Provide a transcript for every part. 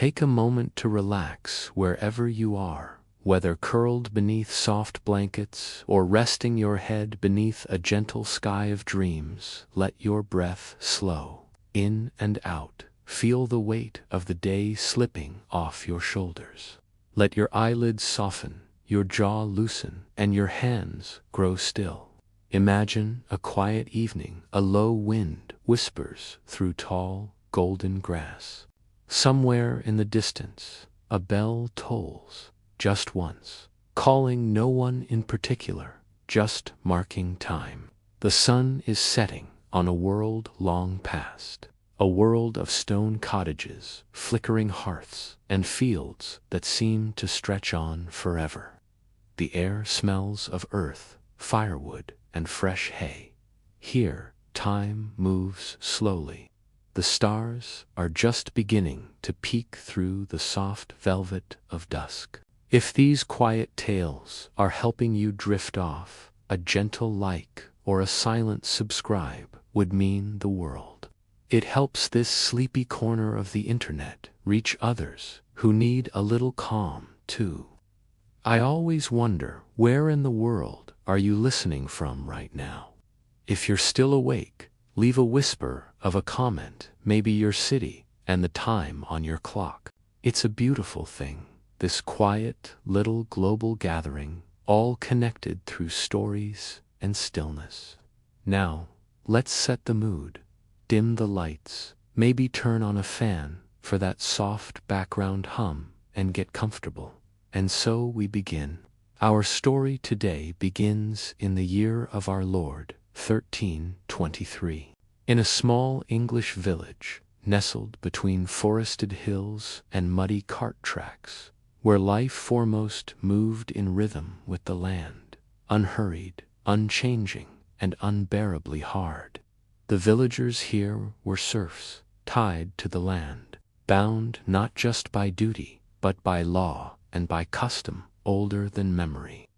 Take a moment to relax wherever you are, whether curled beneath soft blankets or resting your head beneath a gentle sky of dreams. Let your breath slow in and out. Feel the weight of the day slipping off your shoulders. Let your eyelids soften, your jaw loosen, and your hands grow still. Imagine a quiet evening. A low wind whispers through tall, golden grass. Somewhere in the distance, a bell tolls, just once, calling no one in particular, just marking time. The sun is setting on a world long past, a world of stone cottages, flickering hearths, and fields that seem to stretch on forever. The air smells of earth, firewood, and fresh hay. Here, time moves slowly. The stars are just beginning to peek through the soft velvet of dusk. If these quiet tales are helping you drift off, a gentle like or a silent subscribe would mean the world. It helps this sleepy corner of the internet reach others who need a little calm too. I always wonder, where in the world are you listening from right now? If you're still awake, leave a whisper of a comment, maybe your city and the time on your clock. It's a beautiful thing, this quiet little global gathering, all connected through stories and stillness. Now, let's set the mood. Dim the lights, maybe turn on a fan for that soft background hum, and get comfortable. And so we begin. Our story today begins in the year of our Lord, 1323. In a small English village, nestled between forested hills and muddy cart tracks, where life foremost moved in rhythm with the land, unhurried, unchanging, and unbearably hard. The villagers here were serfs, tied to the land, bound not just by duty, but by law and by custom older than memory.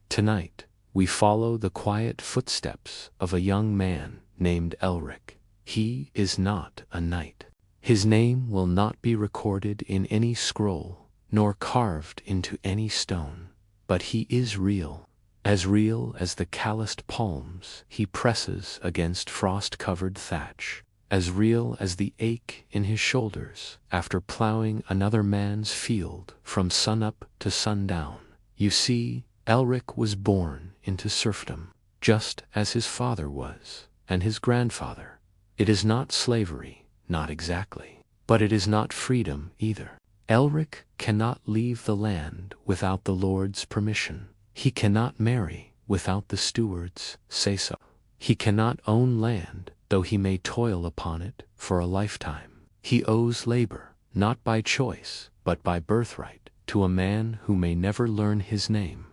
Tonight, we follow the quiet footsteps of a young man named Elric. He is not a knight. His name will not be recorded in any scroll, nor carved into any stone, but he is real as the calloused palms he presses against frost-covered thatch, as real as the ache in his shoulders after plowing another man's field from sunup to sundown. You see, Elric was born into serfdom, just as his father was, and his grandfather. It is not slavery, not exactly, but it is not freedom either. Elric cannot leave the land without the Lord's permission. He cannot marry without the steward's say-so. He cannot own land, though he may toil upon it for a lifetime. He owes labor, not by choice, but by birthright, to a man who may never learn his name.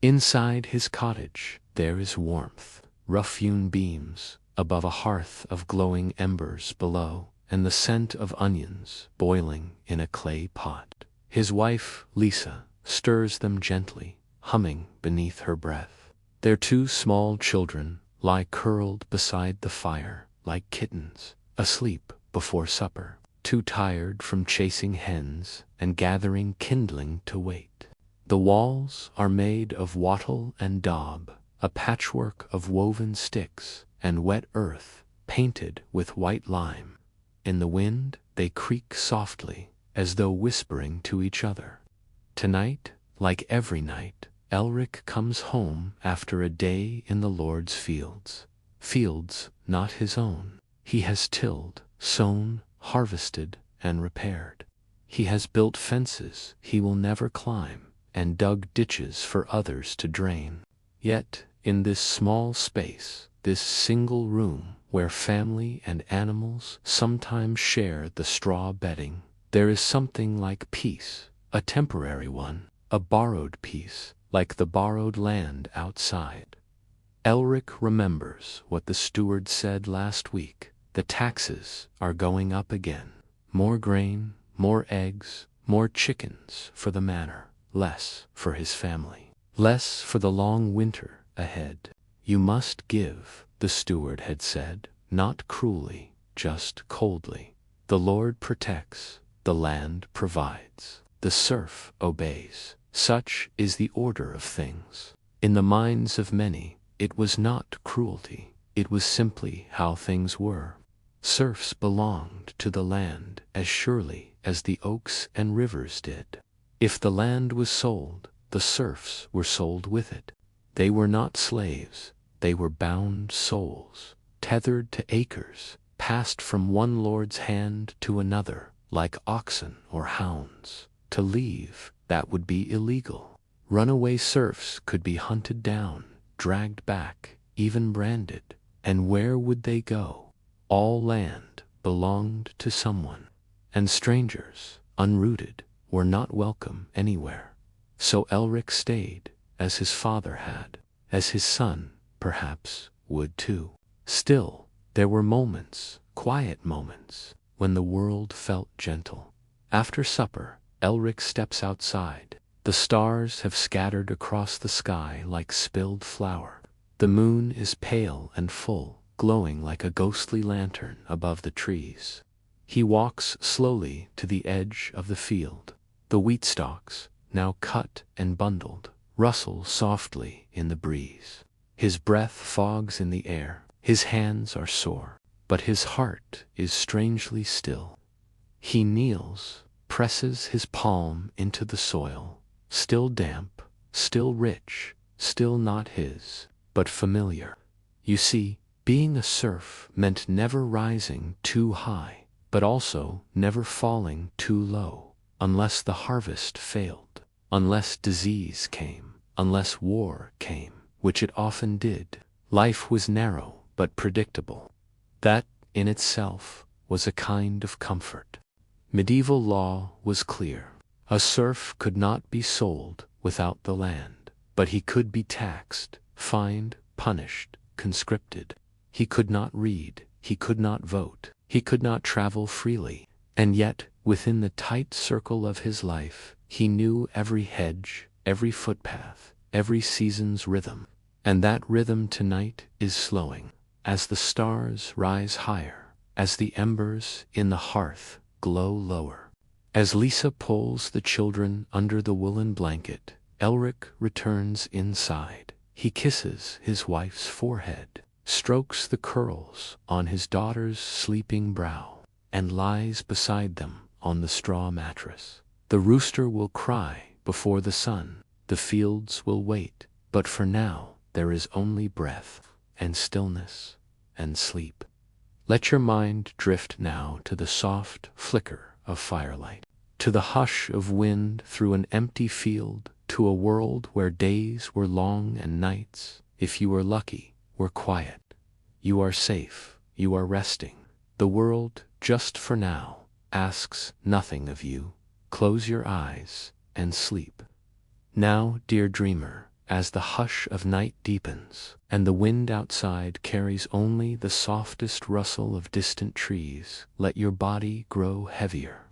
Inside his cottage, there is warmth, rough-hewn beams, above a hearth of glowing embers below, and the scent of onions boiling in a clay pot. His wife, Lisa, stirs them gently, humming beneath her breath. Their two small children lie curled beside the fire like kittens, asleep before supper, too tired from chasing hens and gathering kindling to wait. The walls are made of wattle and daub, a patchwork of woven sticks and wet earth painted with white lime. In the wind, they creak softly, as though whispering to each other. Tonight, like every night, Elric comes home after a day in the Lord's fields. Fields not his own. He has tilled, sown, harvested, and repaired. He has built fences he will never climb, and dug ditches for others to drain. Yet, in this small space, this single room where family and animals sometimes share the straw bedding, there is something like peace, a temporary one, a borrowed peace, like the borrowed land outside. Elric remembers what the steward said last week. The taxes are going up again. More grain, more eggs, more chickens for the manor, less for his family, less for the long winter ahead. You must give, the steward had said, not cruelly, just coldly. The Lord protects, The land provides. The serf obeys. Such is the order of things. In the minds of many, it was not cruelty. It was simply how things were. Serfs belonged to the land as surely as the oaks and rivers did. If the land was sold, the serfs were sold with it. They were not slaves, they were bound souls, tethered to acres, passed from one lord's hand to another, like oxen or hounds. To leave, that would be illegal. Runaway serfs could be hunted down, dragged back, even branded. And where would they go? All land belonged to someone, and strangers, unrooted, were not welcome anywhere. So Elric stayed, as his father had, as his son, perhaps, would too. Still, there were moments, quiet moments, when the world felt gentle. After supper, Elric steps outside. The stars have scattered across the sky like spilled flour. The moon is pale and full, glowing like a ghostly lantern above the trees. He walks slowly to the edge of the field. The wheat stalks, now cut and bundled, rustle softly in the breeze. His breath fogs in the air. His hands are sore, but his heart is strangely still. He kneels, presses his palm into the soil, still damp, still rich, still not his, but familiar. You see, being a serf meant never rising too high, but also never falling too low, unless the harvest failed, unless disease came, unless war came, which it often did. Life was narrow but predictable. That, in itself, was a kind of comfort. Medieval law was clear. A serf could not be sold without the land, but he could be taxed, fined, punished, conscripted. He could not read, he could not vote, he could not travel freely, and yet, within the tight circle of his life, he knew every hedge, every footpath, every season's rhythm. And that rhythm tonight is slowing, as the stars rise higher, as the embers in the hearth glow lower. As Lisa pulls the children under the woolen blanket, Elric returns inside. He kisses his wife's forehead, strokes the curls on his daughter's sleeping brow, and lies beside them on the straw mattress. The rooster will cry before the sun, the fields will wait, but for now there is only breath, and stillness, and sleep. Let your mind drift now to the soft flicker of firelight, to the hush of wind through an empty field, to a world where days were long and nights, if you were lucky, were quiet. You are safe, you are resting. The world, just for now, asks nothing of you. Close your eyes and sleep. Now, dear dreamer, as the hush of night deepens, and the wind outside carries only the softest rustle of distant trees, let your body grow heavier.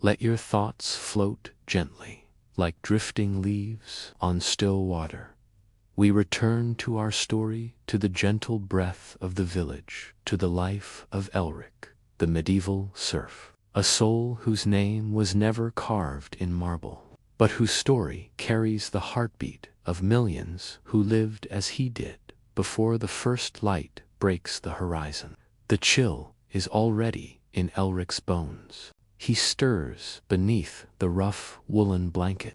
Let your thoughts float gently, like drifting leaves on still water. We return to our story, to the gentle breath of the village, to the life of Elric, the medieval serf, a soul whose name was never carved in marble, but whose story carries the heartbeat of millions who lived as he did before the first light breaks the horizon. The chill is already in Elric's bones. He stirs beneath the rough woolen blanket.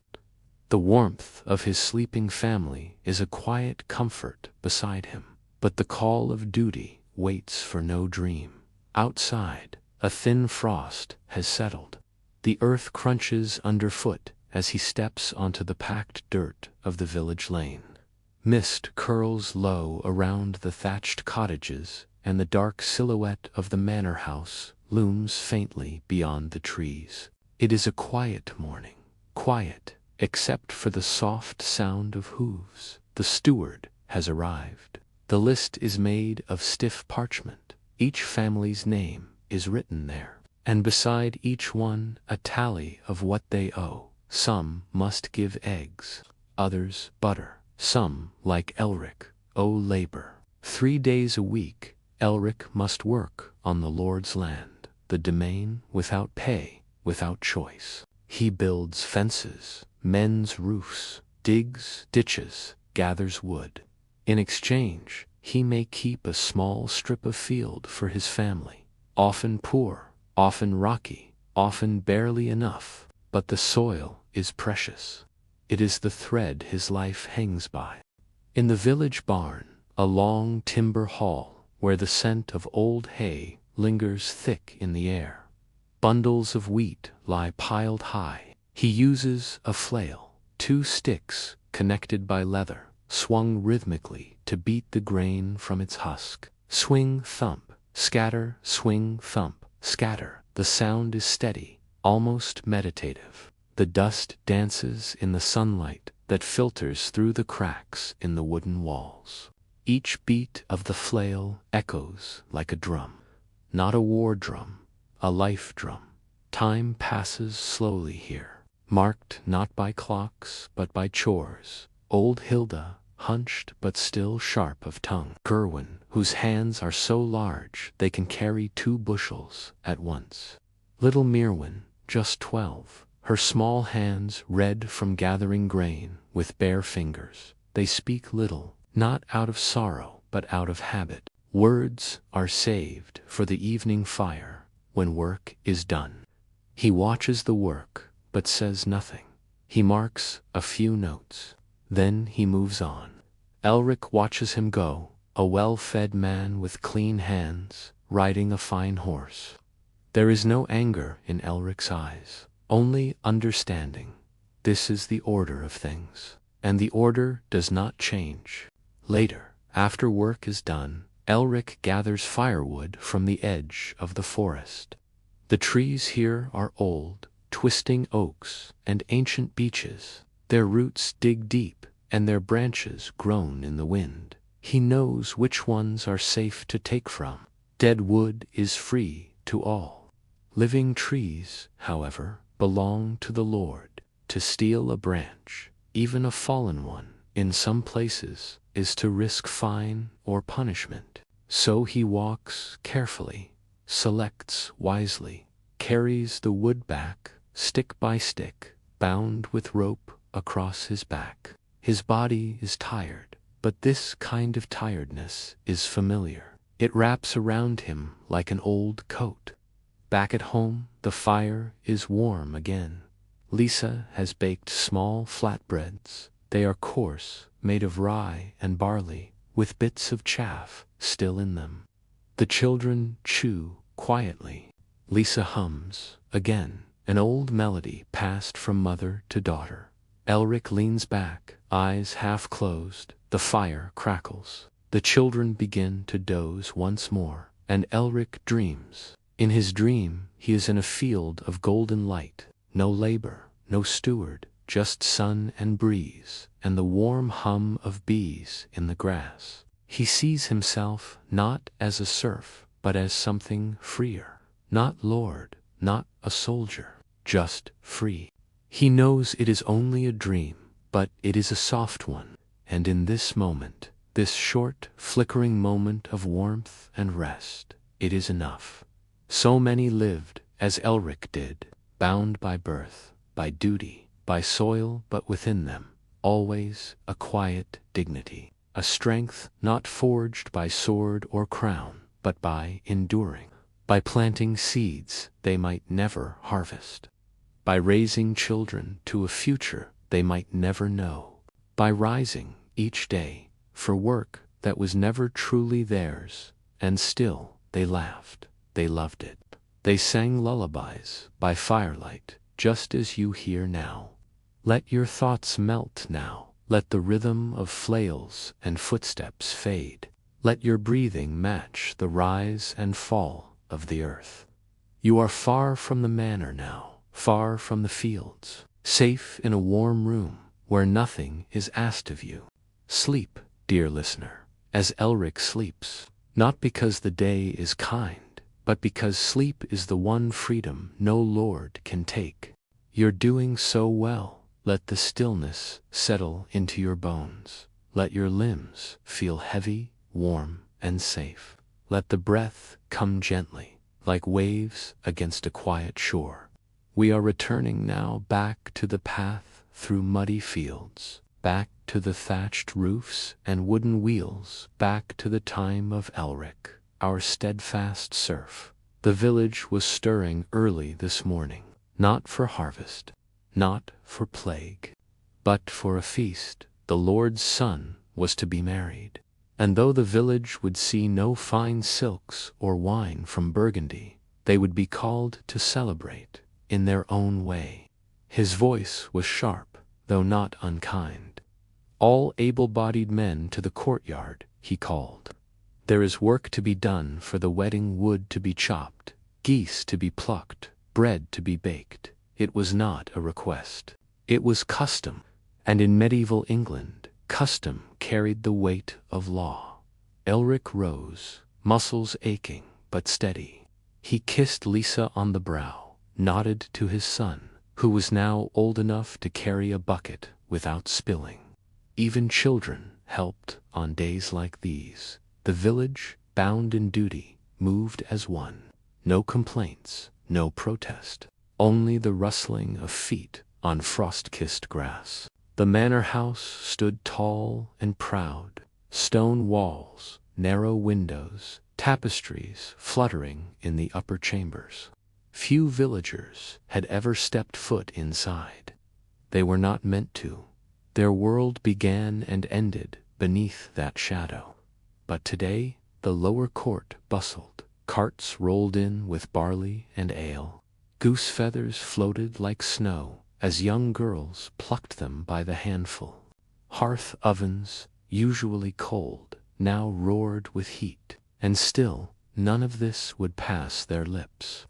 The warmth of his sleeping family is a quiet comfort beside him, but the call of duty waits for no dream. Outside, a thin frost has settled. The earth crunches underfoot as he steps onto the packed dirt of the village lane. Mist curls low around the thatched cottages, and the dark silhouette of the manor house looms faintly beyond the trees. It is a quiet morning, quiet except for the soft sound of hooves. The steward has arrived. The list is made of stiff parchment. Each family's name is written there, and beside each one a tally of what they owe. Some must give eggs, others butter. Some, like Elric, owe labor. 3 days a week, Elric must work on the Lord's land, the domain without pay, without choice. He builds fences, mends roofs, digs ditches, gathers wood. In exchange, he may keep a small strip of field for his family, often poor, often rocky, often barely enough, but the soil is precious. It is the thread his life hangs by. In the village barn, a long timber hall, where the scent of old hay lingers thick in the air, bundles of wheat lie piled high. He uses a flail, 2 sticks connected by leather, swung rhythmically to beat the grain from its husk. Swing, thump, scatter, swing, thump, scatter. The sound is steady, almost meditative. The dust dances in the sunlight that filters through the cracks in the wooden walls. Each beat of the flail echoes like a drum. Not a war drum, a life drum. Time passes slowly here, marked not by clocks but by chores. Old Hilda, hunched but still sharp of tongue. Gerwin, whose hands are so large they can carry 2 bushels at once. Little Mirwin, just 12, her small hands red from gathering grain, with bare fingers. They speak little, not out of sorrow but out of habit. Words are saved for the evening fire, when work is done. He watches the work, but says nothing. He marks a few notes. Then he moves on. Elric watches him go, a well-fed man with clean hands, riding a fine horse. There is no anger in Elric's eyes, only understanding. This is the order of things, and the order does not change. Later, after work is done, Elric gathers firewood from the edge of the forest. The trees here are old, twisting oaks and ancient beeches. Their roots dig deep, and their branches groan in the wind. He knows which ones are safe to take from. Dead wood is free to all. Living trees, however, belong to the Lord. To steal a branch, even a fallen one, in some places, is to risk fine or punishment. So he walks carefully, selects wisely, carries the wood back, stick by stick, bound with rope across his back. His body is tired, but this kind of tiredness is familiar. It wraps around him like an old coat. Back at home, the fire is warm again. Lisa has baked small flatbreads. They are coarse, made of rye and barley, with bits of chaff still in them. The children chew quietly. Lisa hums, again, an old melody passed from mother to daughter. Elric leans back, eyes half closed. The fire crackles. The children begin to doze once more, and Elric dreams. In his dream, he is in a field of golden light. No labor, no steward, just sun and breeze, and the warm hum of bees in the grass. He sees himself not as a serf, but as something freer. Not lord, not a soldier, just free. He knows it is only a dream, but it is a soft one, and in this moment, this short, flickering moment of warmth and rest, it is enough. So many lived, as Elric did, bound by birth, by duty, by soil, but within them, always a quiet dignity, a strength not forged by sword or crown, but by enduring, by planting seeds they might never harvest, by raising children to a future they might never know, by rising each day for work that was never truly theirs, and still they laughed, they loved it. They sang lullabies by firelight, just as you hear now. Let your thoughts melt now. Let the rhythm of flails and footsteps fade. Let your breathing match the rise and fall of the earth. You are far from the manor now, far from the fields, safe in a warm room where nothing is asked of you. Sleep, dear listener, as Elric sleeps, not because the day is kind, but because sleep is the one freedom no lord can take. You're doing so well. Let the stillness settle into your bones. Let your limbs feel heavy, warm, and safe. Let the breath come gently, like waves against a quiet shore. We are returning now back to the path through muddy fields, back to the thatched roofs and wooden wheels, back to the time of Elric, our steadfast serf. The village was stirring early this morning, not for harvest, not for plague, but for a feast. The Lord's son was to be married, and though the village would see no fine silks or wine from Burgundy, they would be called to celebrate in their own way. His voice was sharp, though not unkind. All able-bodied men to the courtyard, he called. There is work to be done, for the wedding wood to be chopped, geese to be plucked, bread to be baked. It was not a request. It was custom, and in medieval England, custom carried the weight of law. Elric rose, muscles aching but steady. He kissed Lisa on the brow, nodded to his son, who was now old enough to carry a bucket without spilling. Even children helped on days like these. The village, bound in duty, moved as one. No complaints, no protest, only the rustling of feet on frost-kissed grass. The manor house stood tall and proud, stone walls, narrow windows, tapestries fluttering in the upper chambers. Few villagers had ever stepped foot inside. They were not meant to. Their world began and ended beneath that shadow. But today the lower court bustled. Carts rolled in with barley and ale. Goose feathers floated like snow as young girls plucked them by the handful. Hearth ovens, usually cold, now roared with heat, and still none of this would pass their lips.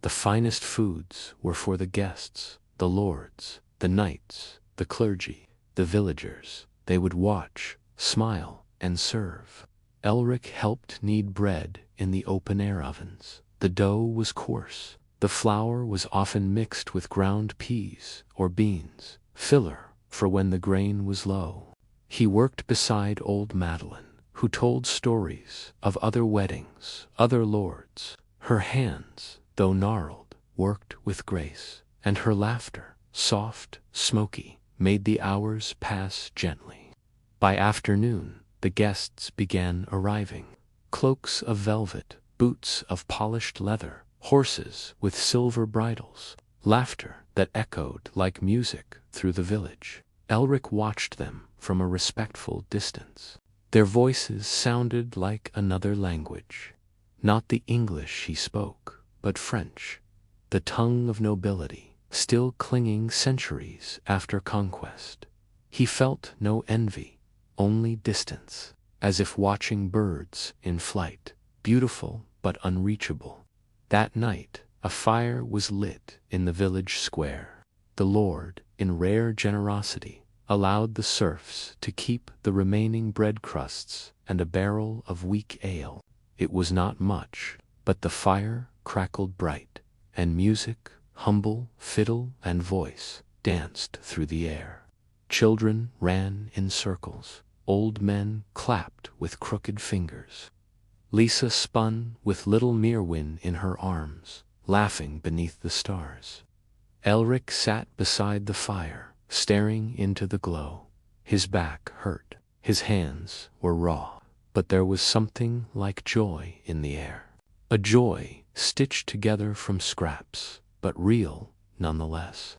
The finest foods were for the guests, the lords, the knights, the clergy, the villagers. They would watch, smile, and serve. Elric helped knead bread in the open-air ovens. The dough was coarse. The flour was often mixed with ground peas or beans, filler for when the grain was low. He worked beside old Madeline, who told stories of other weddings, other lords. Her hands, though gnarled, worked with grace, and her laughter, soft, smoky, made the hours pass gently. By afternoon, the guests began arriving. Cloaks of velvet, boots of polished leather, horses with silver bridles, laughter that echoed like music through the village. Elric watched them from a respectful distance. Their voices sounded like another language. Not the English he spoke, but French, the tongue of nobility, still clinging centuries after conquest. He felt no envy, only distance, as if watching birds in flight, beautiful but unreachable. That night, a fire was lit in the village square. The Lord, in rare generosity, allowed the serfs to keep the remaining bread crusts and a barrel of weak ale. It was not much, but the fire crackled bright, and music, humble fiddle and voice, danced through the air. Children ran in circles. Old men clapped with crooked fingers. Lisa spun with little Mirwin in her arms, laughing beneath the stars. Elric sat beside the fire, staring into the glow. His back hurt. His hands were raw. But there was something like joy in the air. A joy stitched together from scraps, but real nonetheless.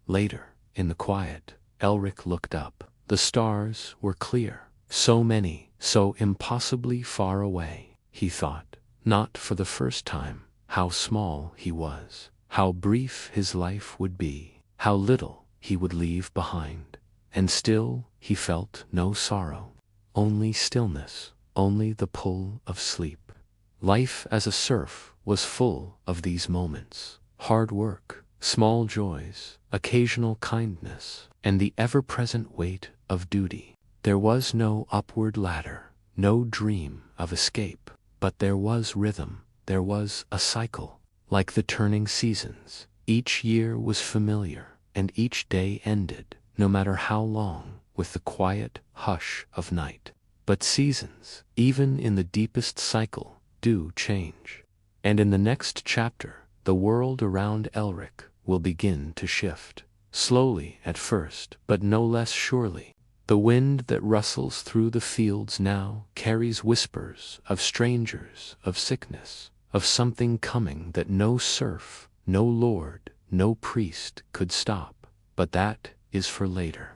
Later, in the quiet, Elric looked up. The stars were clear. So many, so impossibly far away, he thought, not for the first time, how small he was, how brief his life would be, how little he would leave behind. And still he felt no sorrow, only stillness, only the pull of sleep. Life as a serf was full of these moments. Hard work, small joys, occasional kindness, and the ever-present weight of duty. There was no upward ladder, no dream of escape, but there was rhythm, there was a cycle. Like the turning seasons, each year was familiar, and each day ended, no matter how long, with the quiet hush of night. But seasons, even in the deepest cycle, do change. And in the next chapter, the world around Elric will begin to shift. Slowly at first, but no less surely. The wind that rustles through the fields now carries whispers of strangers, of sickness, of something coming that no serf, no lord, no priest could stop. But that is for later.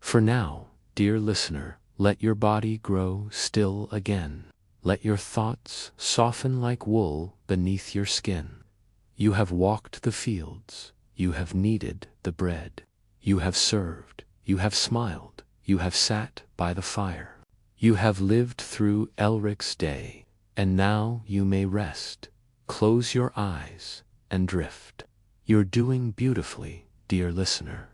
For now, dear listener, let your body grow still again. Let your thoughts soften like wool beneath your skin. You have walked the fields, you have kneaded the bread, you have served, you have smiled, you have sat by the fire. You have lived through Elric's day, and now you may rest. Close your eyes and drift. You're doing beautifully, dear listener.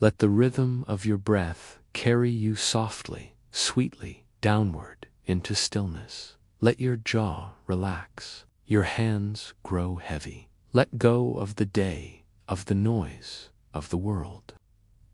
Let the rhythm of your breath carry you softly, sweetly, downward into stillness. Let your jaw relax, your hands grow heavy. Let go of the day, of the noise, of the world.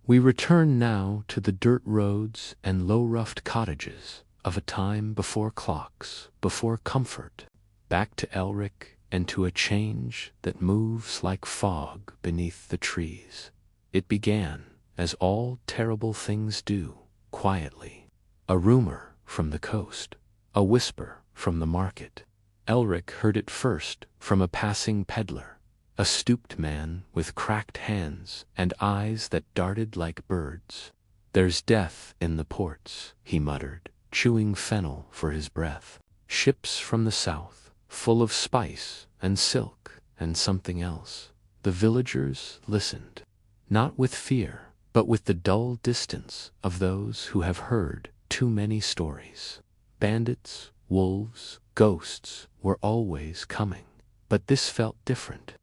We return now to the dirt roads and low-roofed cottages of a time before clocks, before comfort, back to Elric and to a change that moves like fog beneath the trees. It began, as all terrible things do, quietly. A rumor from the coast, a whisper from the market. Elric heard it first from a passing peddler, a stooped man with cracked hands and eyes that darted like birds. "There's death in the ports," he muttered, chewing fennel for his breath. "Ships from the south, full of spice and silk and something else." The villagers listened, not with fear, but with the dull distance of those who have heard too many stories. Bandits, wolves, ghosts were always coming, but this felt different.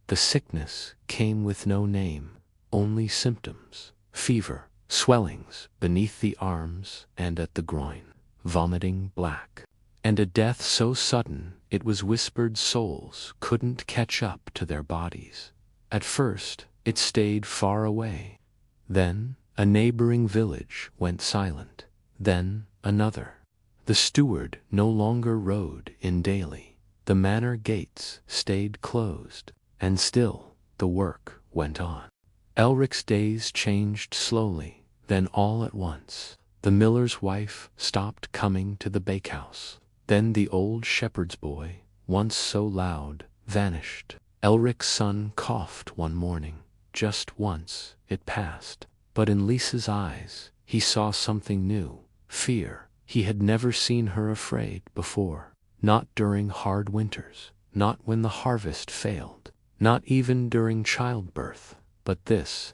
The sickness came with no name, only symptoms: fever, swellings beneath the arms and at the groin, vomiting black, and a death so sudden it was whispered souls couldn't catch up to their bodies. At first it stayed far away. Then a neighboring village went silent. Then another. The steward no longer rode in daily. The manor gates stayed closed, and still the work went on. Elric's days changed slowly. Then all at once, the miller's wife stopped coming to the bakehouse. Then the old shepherd's boy, once so loud, vanished. Elric's son coughed one morning. Just once it passed. But in Lisa's eyes he saw something new, fear. He had never seen her afraid before, not during hard winters, not when the harvest failed, not even during childbirth. But this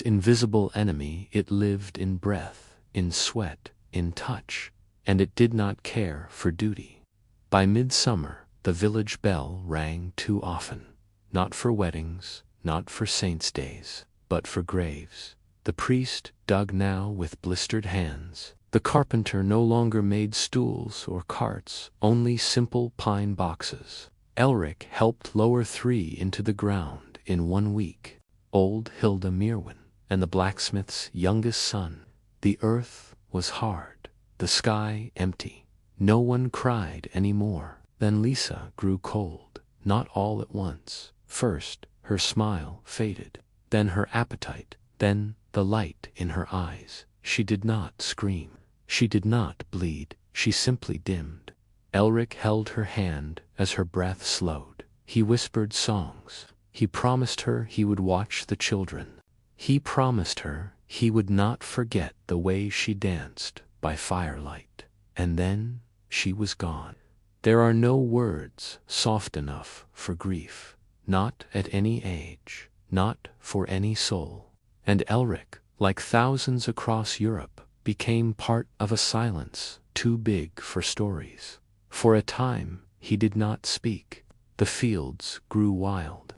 invisible enemy, it lived in breath, in sweat, in touch, and it did not care for duty. By midsummer the village bell rang too often, not for weddings, not for saints' days, but for graves. The priest dug now with blistered hands. The carpenter no longer made stools or carts, only simple pine boxes. Elric helped lower 3 into the ground in 1 week. Old Hilda Merwin and the blacksmith's youngest son. The earth was hard, the sky empty. No one cried any more. Then Lisa grew cold, not all at once. First her smile faded, then her appetite, then the light in her eyes. She did not scream. She did not bleed. She simply dimmed. Elric held her hand as her breath slowed. He whispered songs. He promised her he would watch the children. He promised her he would not forget the way she danced by firelight. And then she was gone. There are no words soft enough for grief, not at any age, not for any soul. And Elric, like thousands across Europe, became part of a silence too big for stories. For a time he did not speak. The fields grew wild.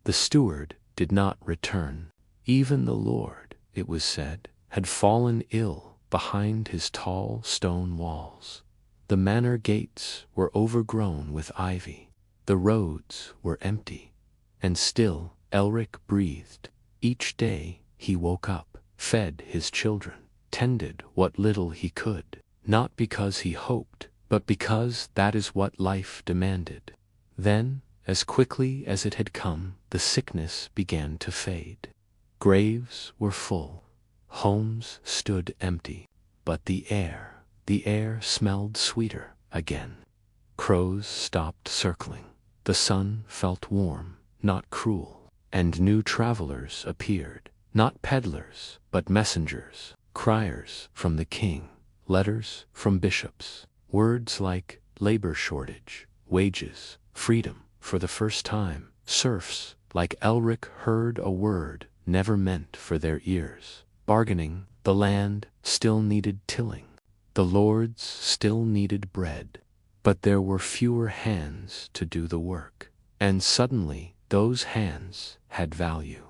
The steward did not return. Even the Lord, it was said, had fallen ill behind his tall stone walls. The manor gates were overgrown with ivy. The roads were empty. And still Elric breathed. Each day he woke up, fed his children, tended what little he could, not because he hoped, but because that is what life demanded. Then, As quickly as it had come, the sickness began to fade. Graves were full. Homes stood empty. But the air smelled sweeter again. Crows stopped circling. The sun felt warm, not cruel. And new travelers appeared, not peddlers, but messengers, criers from the king, letters from bishops, words like labor shortage, wages, freedom. For the first time, serfs like Elric heard a word never meant for their ears. Bargaining, the land still needed tilling. The lords still needed bread. But there were fewer hands to do the work. And suddenly, those hands had value.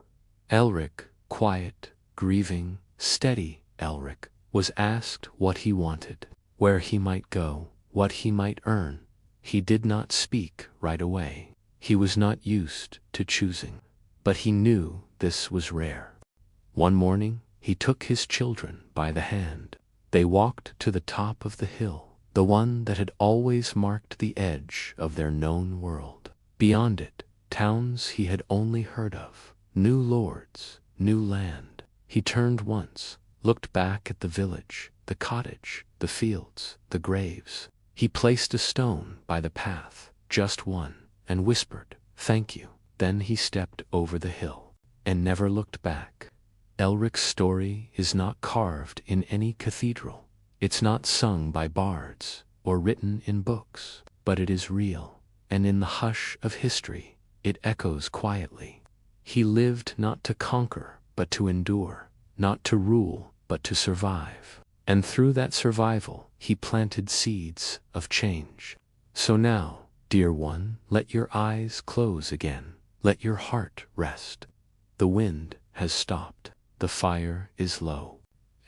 Elric, quiet, grieving, steady Elric, was asked what he wanted, where he might go, what he might earn. He did not speak right away. He was not used to choosing. But he knew this was rare. One morning, he took his children by the hand. They walked to the top of the hill, the one that had always marked the edge of their known world. Beyond it, towns he had only heard of, new lords, new land. He turned once, looked back at the village, the cottage, the fields, the graves. He placed a stone by the path, just one, and whispered, "Thank you." Then he stepped over the hill, and never looked back. Elric's story is not carved in any cathedral. It's not sung by bards, or written in books, but it is real, and in the hush of history, it echoes quietly. He lived not to conquer, but to endure, not to rule, but to survive. And through that survival, he planted seeds of change. So now, dear one, let your eyes close again. Let your heart rest. The wind has stopped. The fire is low.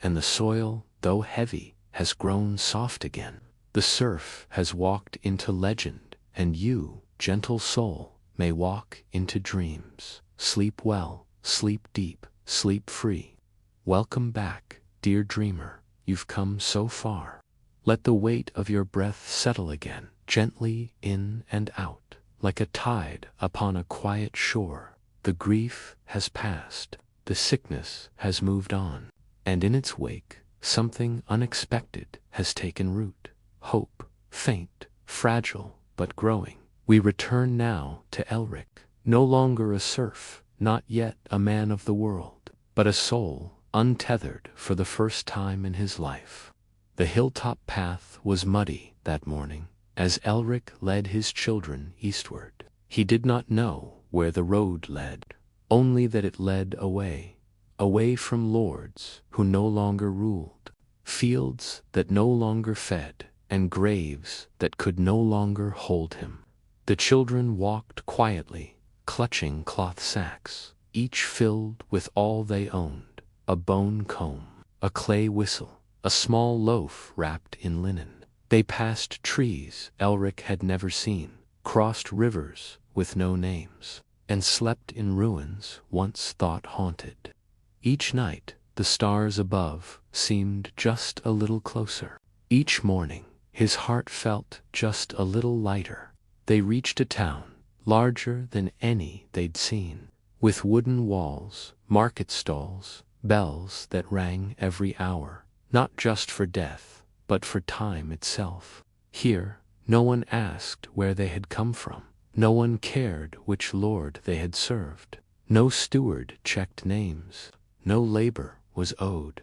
And the soil, though heavy, has grown soft again. The serf has walked into legend, and you, gentle soul, may walk into dreams. Sleep well, sleep deep, sleep free. Welcome back, dear dreamer. You've come so far. Let the weight of your breath settle again, gently in and out, like a tide upon a quiet shore. The grief has passed, the sickness has moved on, and in its wake, something unexpected has taken root. Hope, faint, fragile, but growing. We return now to Elric, no longer a serf, not yet a man of the world, but a soul untethered for the first time in his life. The hilltop path was muddy that morning, as Elric led his children eastward. He did not know where the road led, only that it led away, away from lords who no longer ruled, fields that no longer fed, and graves that could no longer hold him. The children walked quietly, clutching cloth sacks, each filled with all they owned. A bone comb, a clay whistle, a small loaf wrapped in linen. They passed trees Elric had never seen, crossed rivers with no names, and slept in ruins once thought haunted. Each night, the stars above seemed just a little closer. Each morning, his heart felt just a little lighter. They reached a town, larger than any they'd seen, with wooden walls, market stalls, bells that rang every hour, not just for death, but for time itself. Here, no one asked where they had come from. No one cared which lord they had served. No steward checked names. No labor was owed.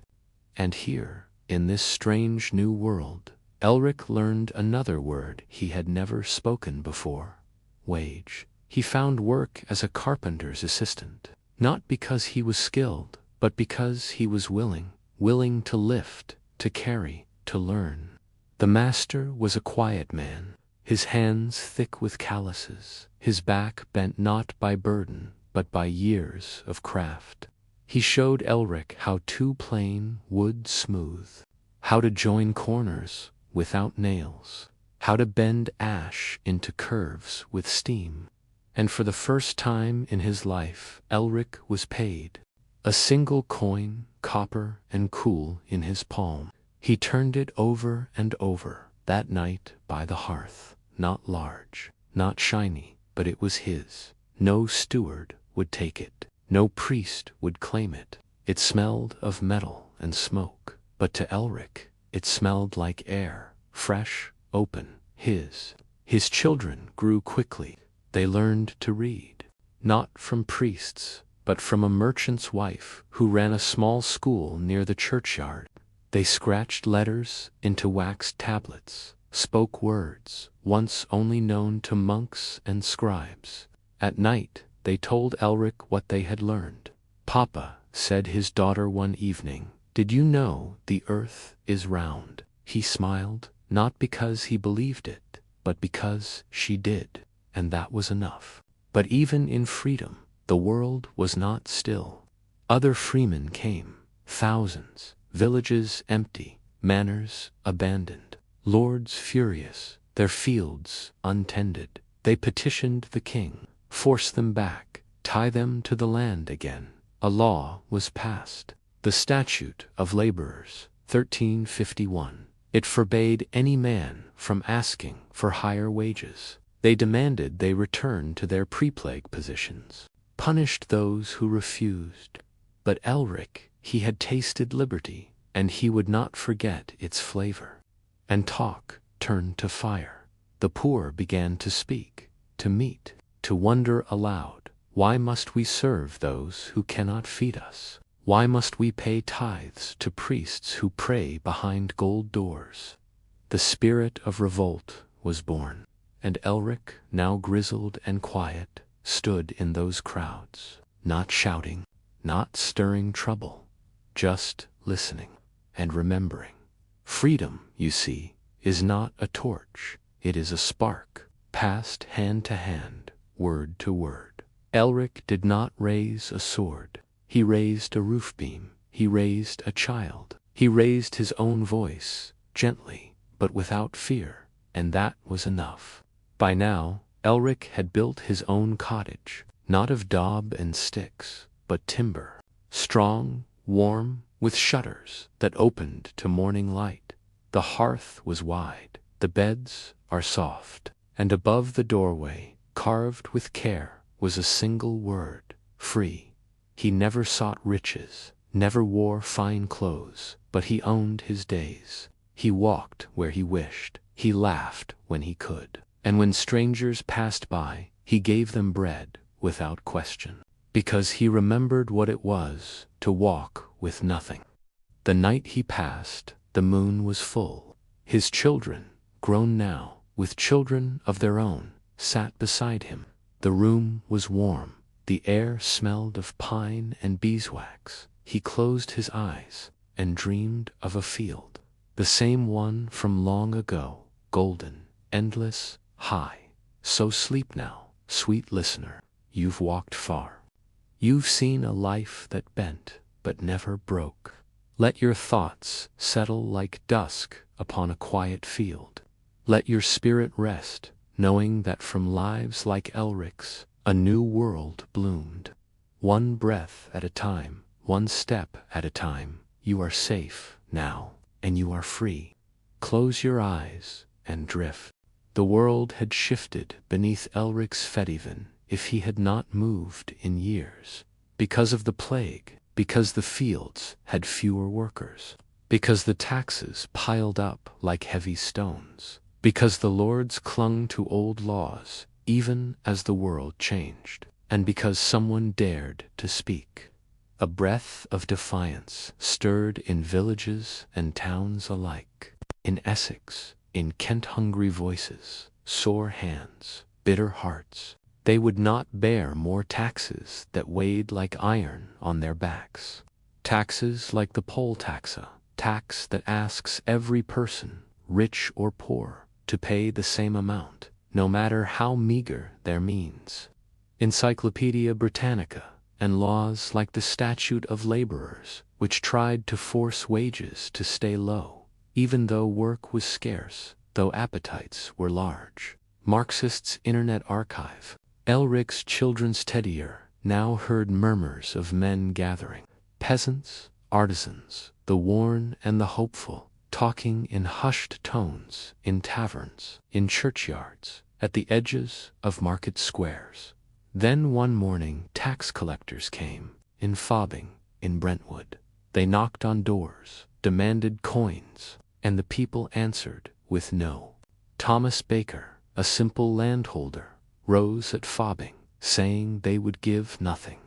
And here, in this strange new world, Elric learned another word he had never spoken before: wage. He found work as a carpenter's assistant, not because he was skilled, but because he was willing to lift, to carry, to learn. The master was a quiet man, his hands thick with calluses, his back bent not by burden, but by years of craft. He showed Elric how to plane wood smooth, how to join corners without nails, how to bend ash into curves with steam. And for the first time in his life, Elric was paid. A single coin, copper and cool, in his palm. He turned it over and over, that night by the hearth, not large, not shiny, but it was his. No steward would take it. No priest would claim it. It smelled of metal and smoke, but to Elric, it smelled like air, fresh, open, his. His children grew quickly. They learned to read, not from priests, but from a merchant's wife who ran a small school near the churchyard. They scratched letters into waxed tablets, spoke words once only known to monks and scribes. At night, they told Elric what they had learned. "Papa," said his daughter one evening, "did you know the earth is round?" He smiled, not because he believed it, but because she did, and that was enough. But even in freedom, the world was not still. Other freemen came, thousands, villages empty, manors abandoned, lords furious, their fields untended. They petitioned the king, force them back, tie them to the land again. A law was passed, the Statute of Laborers, 1351. It forbade any man from asking for higher wages. They demanded they return to their pre-plague positions, punished those who refused. But Elric, he had tasted liberty, and he would not forget its flavor. And talk turned to fire. The poor began to speak, to meet, to wonder aloud. Why must we serve those who cannot feed us? Why must we pay tithes to priests who pray behind gold doors? The spirit of revolt was born, and Elric, now grizzled and quiet, stood in those crowds, not shouting, not stirring trouble, just listening and remembering. Freedom, you see, is not a torch, it is a spark, passed hand to hand, word to word. Elric did not raise a sword. He raised a roof beam. He raised a child. He raised his own voice, gently, but without fear, and that was enough. By now, Elric had built his own cottage, not of daub and sticks, but timber, strong, warm, with shutters that opened to morning light. The hearth was wide, the beds are soft, and above the doorway, carved with care, was a single word, free. He never sought riches, never wore fine clothes, but he owned his days. He walked where he wished, he laughed when he could, and when strangers passed by, he gave them bread without question, because he remembered what it was to walk with nothing. The night he passed, the moon was full. His children, grown now, with children of their own, sat beside him. The room was warm. The air smelled of pine and beeswax. He closed his eyes and dreamed of a field, the same one from long ago, golden, endless, high. So sleep now, sweet listener, you've walked far. You've seen a life that bent, but never broke. Let your thoughts settle like dusk upon a quiet field. Let your spirit rest, knowing that from lives like Elric's, a new world bloomed. One breath at a time, one step at a time, you are safe now, and you are free. Close your eyes and drift. The world had shifted beneath Elric's Fedivan if he had not moved in years. Because of the plague, because the fields had fewer workers, because the taxes piled up like heavy stones, because the lords clung to old laws, even as the world changed, and because someone dared to speak. A breath of defiance stirred in villages and towns alike. In Essex, in Kent-hungry voices, sore hands, bitter hearts. They would not bear more taxes that weighed like iron on their backs. Taxes like the poll taxa, tax that asks every person, rich or poor, to pay the same amount, no matter how meager their means. Encyclopedia Britannica, and laws like the Statute of Laborers, which tried to force wages to stay low, even though work was scarce, though appetites were large. Marxist's Internet Archive. Elric's children's teddier now heard murmurs of men gathering, peasants, artisans, the worn and the hopeful, talking in hushed tones in taverns, in churchyards, at the edges of market squares. Then one morning tax collectors came, in Fobbing, in Brentwood. They knocked on doors, demanded coins, and the people answered with no. Thomas Baker, a simple landholder, rose at Fobbing, saying they would give nothing.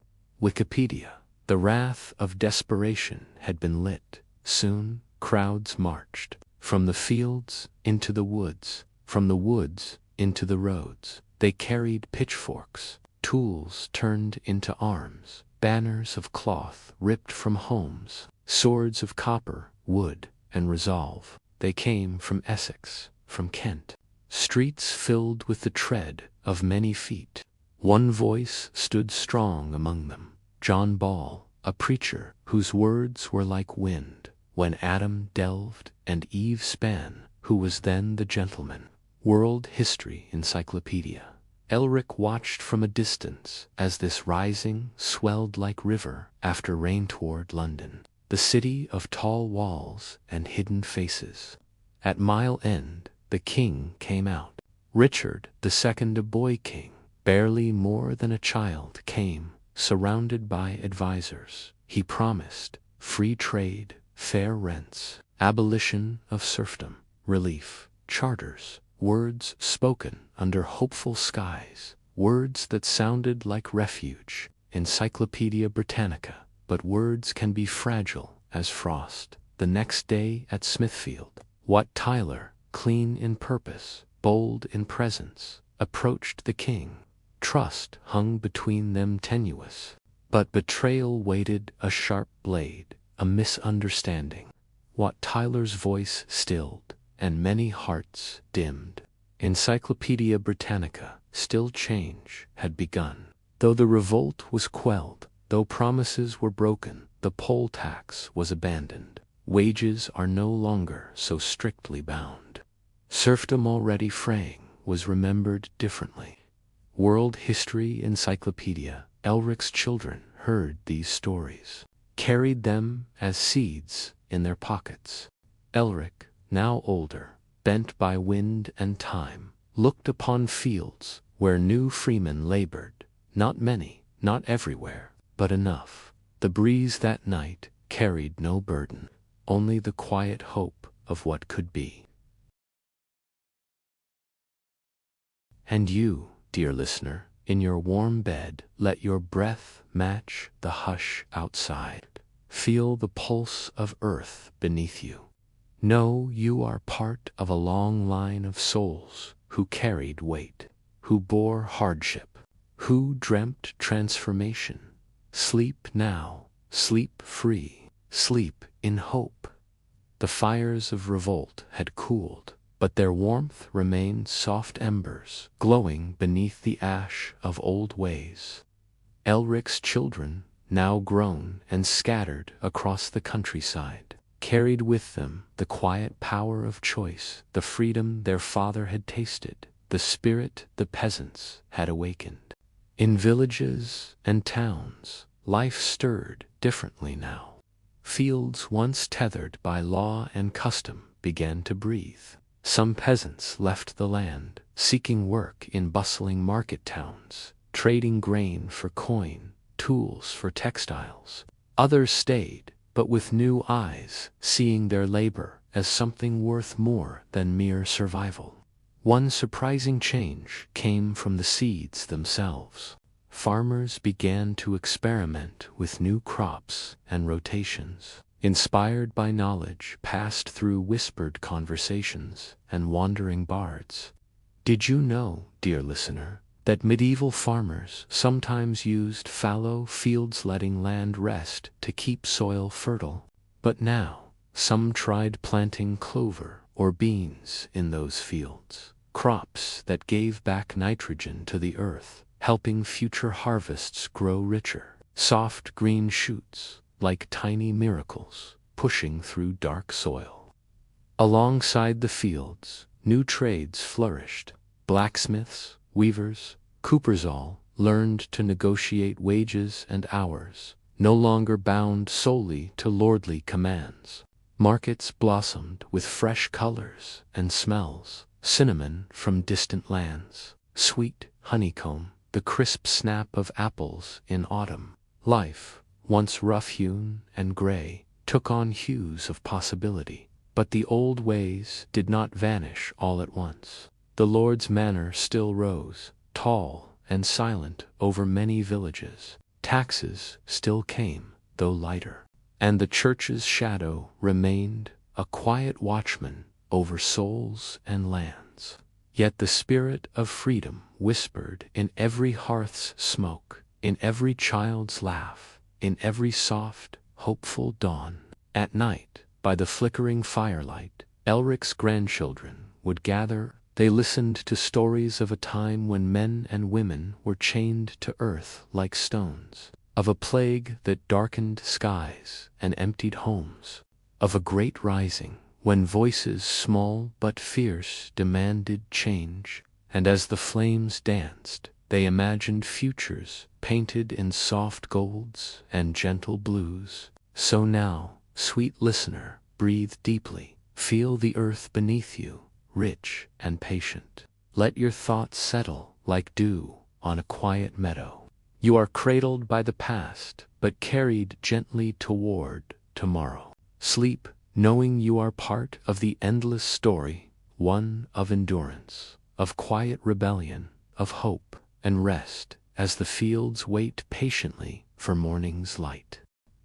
Wikipedia. The wrath of desperation had been lit. Soon, crowds marched, from the fields into the woods, from the woods into the roads. They carried pitchforks, tools turned into arms, banners of cloth ripped from homes, swords of copper, wood, and resolve. They came from Essex, from Kent. Streets filled with the tread of many feet. One voice stood strong among them. John Ball, a preacher whose words were like wind, when Adam delved and Eve span, who was then the gentleman. World History Encyclopedia. Elric watched from a distance as this rising swelled like river after rain toward London, the city of tall walls and hidden faces. At Mile End, the king came out. Richard II, a boy king, barely more than a child, came, surrounded by advisors. He promised free trade, fair rents, abolition of serfdom, relief, charters, words spoken under hopeful skies, words that sounded like refuge. Encyclopedia Britannica. But words can be fragile as frost. The next day at Smithfield, Wat Tyler, clean in purpose, bold in presence, approached the king. Trust hung between them tenuous, but betrayal waited a sharp blade, a misunderstanding. Wat Tyler's voice stilled, and many hearts dimmed. Encyclopedia Britannica. Still change had begun. Though the revolt was quelled, though promises were broken, the poll tax was abandoned. Wages are no longer so strictly bound. Serfdom already fraying was remembered differently. World History Encyclopedia. Elric's children heard these stories, carried them as seeds in their pockets. Elric, now older, bent by wind and time, looked upon fields where new freemen labored, not many, not everywhere, but enough. The breeze that night carried no burden, only the quiet hope of what could be. And you, dear listener, in your warm bed, let your breath match the hush outside. Feel the pulse of earth beneath you. Know you are part of a long line of souls who carried weight, who bore hardship, who dreamt transformation. Sleep now, sleep free, sleep in hope. The fires of revolt had cooled, but their warmth remained soft embers, glowing beneath the ash of old ways. Elric's children, now grown and scattered across the countryside, carried with them the quiet power of choice, the freedom their father had tasted, the spirit the peasants had awakened. In villages and towns, life stirred differently now. Fields once tethered by law and custom began to breathe. Some peasants left the land, seeking work in bustling market towns, trading grain for coin, tools for textiles. Others stayed, but with new eyes, seeing their labor as something worth more than mere survival. One surprising change came from the seeds themselves. Farmers began to experiment with new crops and rotations, inspired by knowledge passed through whispered conversations and wandering bards. Did you know, dear listener, that medieval farmers sometimes used fallow fields, letting land rest to keep soil fertile? But now, some tried planting clover or beans in those fields, crops that gave back nitrogen to the earth, helping future harvests grow richer. Soft green shoots, like tiny miracles, pushing through dark soil. Alongside the fields, new trades flourished. Blacksmiths, weavers, coopers all learned to negotiate wages and hours, no longer bound solely to lordly commands. Markets blossomed with fresh colors and smells, cinnamon from distant lands, sweet honeycomb, the crisp snap of apples in autumn. Life, once rough-hewn and gray, took on hues of possibility. But the old ways did not vanish all at once. The Lord's manor still rose, tall and silent over many villages. Taxes still came, though lighter, and the church's shadow remained a quiet watchman over souls and lands. Yet the spirit of freedom whispered in every hearth's smoke, in every child's laugh, in every soft, hopeful dawn. At night, by the flickering firelight, Elric's grandchildren would gather. They listened to stories of a time when men and women were chained to earth like stones, of a plague that darkened skies and emptied homes, of a great rising when voices small but fierce demanded change, and as the flames danced, they imagined futures painted in soft golds and gentle blues. So now, sweet listener, breathe deeply, feel the earth beneath you, rich and patient. Let your thoughts settle like dew on a quiet meadow. You are cradled by the past, but carried gently toward tomorrow. Sleep, knowing you are part of the endless story, one of endurance, of quiet rebellion, of hope and rest, as the fields wait patiently for morning's light.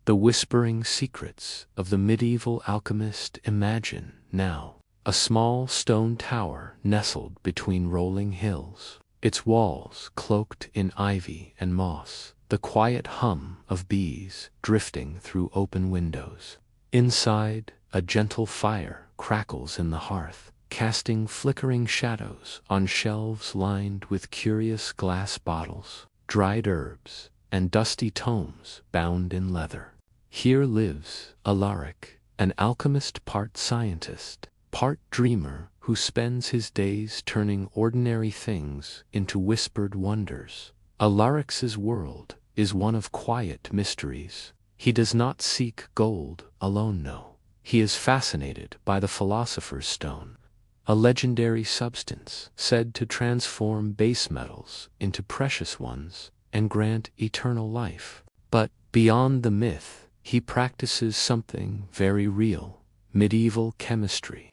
The whispering secrets of the medieval alchemist. Imagine, now, a small stone tower nestled between rolling hills, its walls cloaked in ivy and moss, the quiet hum of bees drifting through open windows. Inside, a gentle fire crackles in the hearth, casting flickering shadows on shelves lined with curious glass bottles, dried herbs, and dusty tomes bound in leather. Here lives Alaric, an alchemist part scientist, part dreamer who spends his days turning ordinary things into whispered wonders. Alaric's world is one of quiet mysteries. He does not seek gold alone, no. He is fascinated by the philosopher's stone, a legendary substance said to transform base metals into precious ones and grant eternal life. But beyond the myth, he practices something very real: medieval chemistry.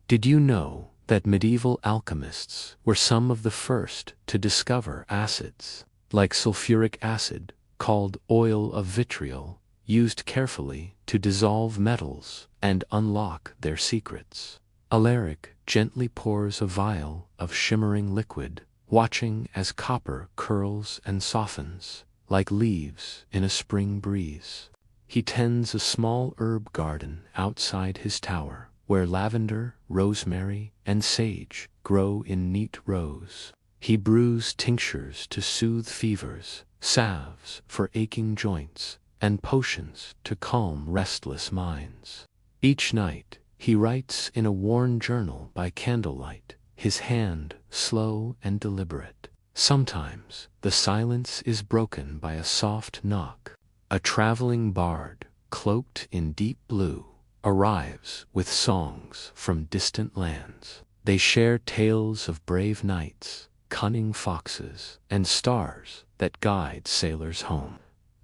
Did you know that medieval alchemists were some of the first to discover acids, like sulfuric acid, called oil of vitriol, used carefully to dissolve metals and unlock their secrets? Alaric gently pours a vial of shimmering liquid, watching as copper curls and softens, like leaves in a spring breeze. He tends a small herb garden outside his tower, where lavender, rosemary, and sage grow in neat rows. He brews tinctures to soothe fevers, salves for aching joints, and potions to calm restless minds. Each night, he writes in a worn journal by candlelight, his hand slow and deliberate. Sometimes, the silence is broken by a soft knock. A traveling bard, cloaked in deep blue, arrives with songs from distant lands. They share tales of brave knights, cunning foxes, and stars that guide sailors home.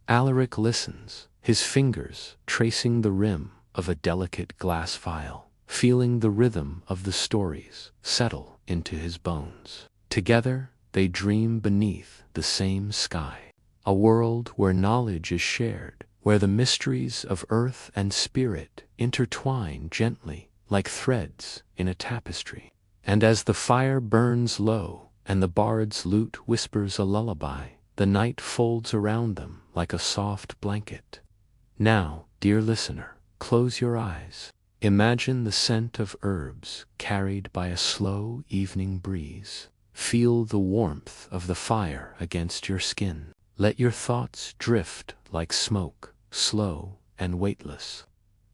Alaric listens, his fingers tracing the rim of a delicate glass vial, feeling the rhythm of the stories settle into his bones. Together, they dream beneath the same sky. A world where knowledge is shared, where the mysteries of earth and spirit intertwine gently like threads in a tapestry. And as the fire burns low and the bard's lute whispers a lullaby, the night folds around them like a soft blanket. Now, dear listener, close your eyes. Imagine the scent of herbs carried by a slow evening breeze. Feel the warmth of the fire against your skin. Let your thoughts drift like smoke, slow and weightless.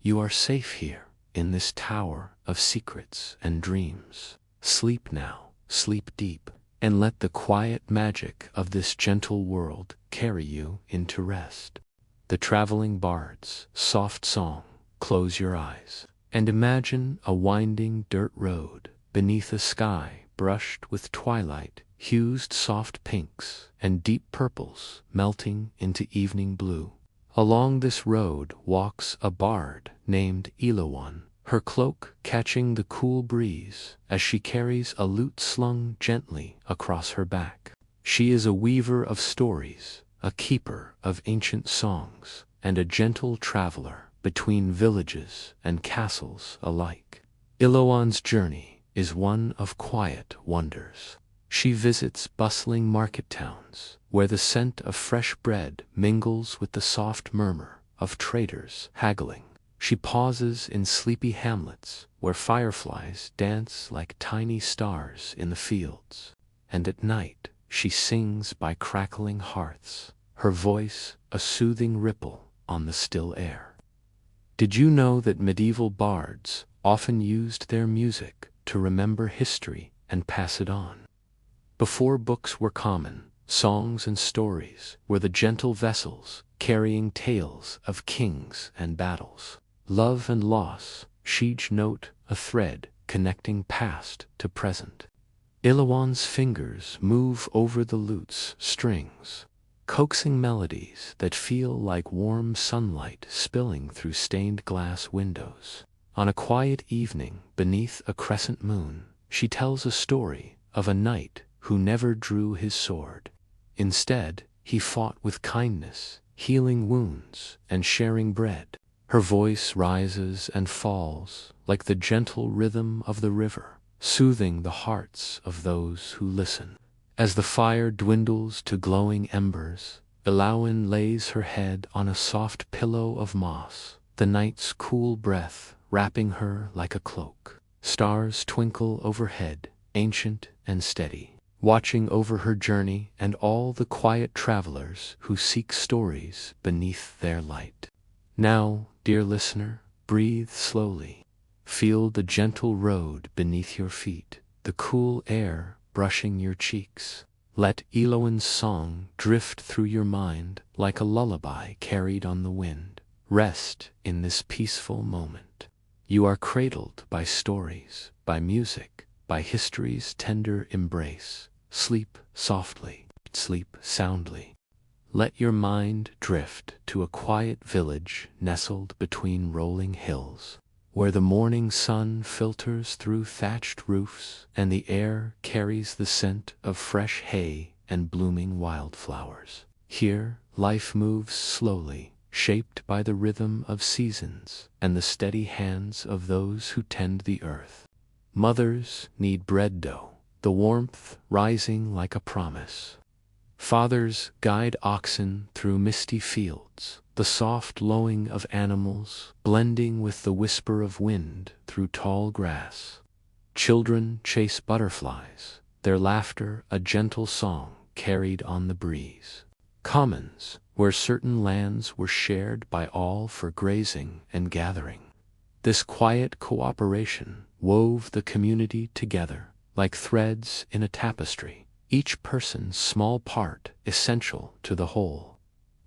You are safe here, in this tower of secrets and dreams. Sleep now, sleep deep, and let the quiet magic of this gentle world carry you into rest. The traveling bard's soft song. Close your eyes, and imagine a winding dirt road, beneath a sky brushed with twilight, hues soft pinks and deep purples melting into evening blue. Along this road walks a bard named Elawan, her cloak catching the cool breeze as she carries a lute slung gently across her back. She is a weaver of stories, a keeper of ancient songs, and a gentle traveler between villages and castles alike. Elawan's journey is one of quiet wonders. She visits bustling market towns, where the scent of fresh bread mingles with the soft murmur of traders haggling. She pauses in sleepy hamlets, where fireflies dance like tiny stars in the fields. And at night, she sings by crackling hearths, her voice a soothing ripple on the still air. Did you know that medieval bards often used their music to remember history and pass it on? Before books were common, songs and stories were the gentle vessels carrying tales of kings and battles. Love and loss, each note a thread connecting past to present. Elawan's fingers move over the lute's strings, coaxing melodies that feel like warm sunlight spilling through stained glass windows. On a quiet evening beneath a crescent moon, she tells a story of a knight who never drew his sword. Instead, he fought with kindness, healing wounds and sharing bread. Her voice rises and falls like the gentle rhythm of the river, soothing the hearts of those who listen. As the fire dwindles to glowing embers, Elawan lays her head on a soft pillow of moss, the night's cool breath wrapping her like a cloak. Stars twinkle overhead, ancient and steady, watching over her journey and all the quiet travelers who seek stories beneath their light. Now, dear listener, breathe slowly. Feel the gentle road beneath your feet, the cool air brushing your cheeks. Let Elawan's song drift through your mind like a lullaby carried on the wind. Rest in this peaceful moment. You are cradled by stories, by music, by history's tender embrace. Sleep softly, sleep soundly. Let your mind drift to a quiet village nestled between rolling hills, where the morning sun filters through thatched roofs and the air carries the scent of fresh hay and blooming wildflowers. Here, life moves slowly, shaped by the rhythm of seasons and the steady hands of those who tend the earth. Mothers knead bread dough, the warmth rising like a promise. Fathers guide oxen through misty fields, the soft lowing of animals blending with the whisper of wind through tall grass. Children chase butterflies, their laughter a gentle song carried on the breeze. Commons, where certain lands were shared by all for grazing and gathering. This quiet cooperation wove the community together like threads in a tapestry, each person's small part essential to the whole.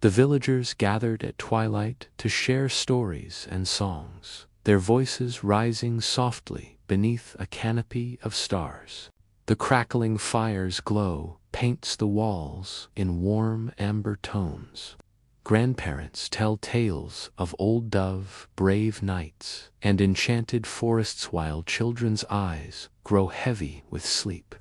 The villagers gathered at twilight to share stories and songs, their voices rising softly beneath a canopy of stars. The crackling fire's glow paints the walls in warm amber tones. Grandparents tell tales of old dove, brave knights, and enchanted forests while children's eyes grow heavy with sleep.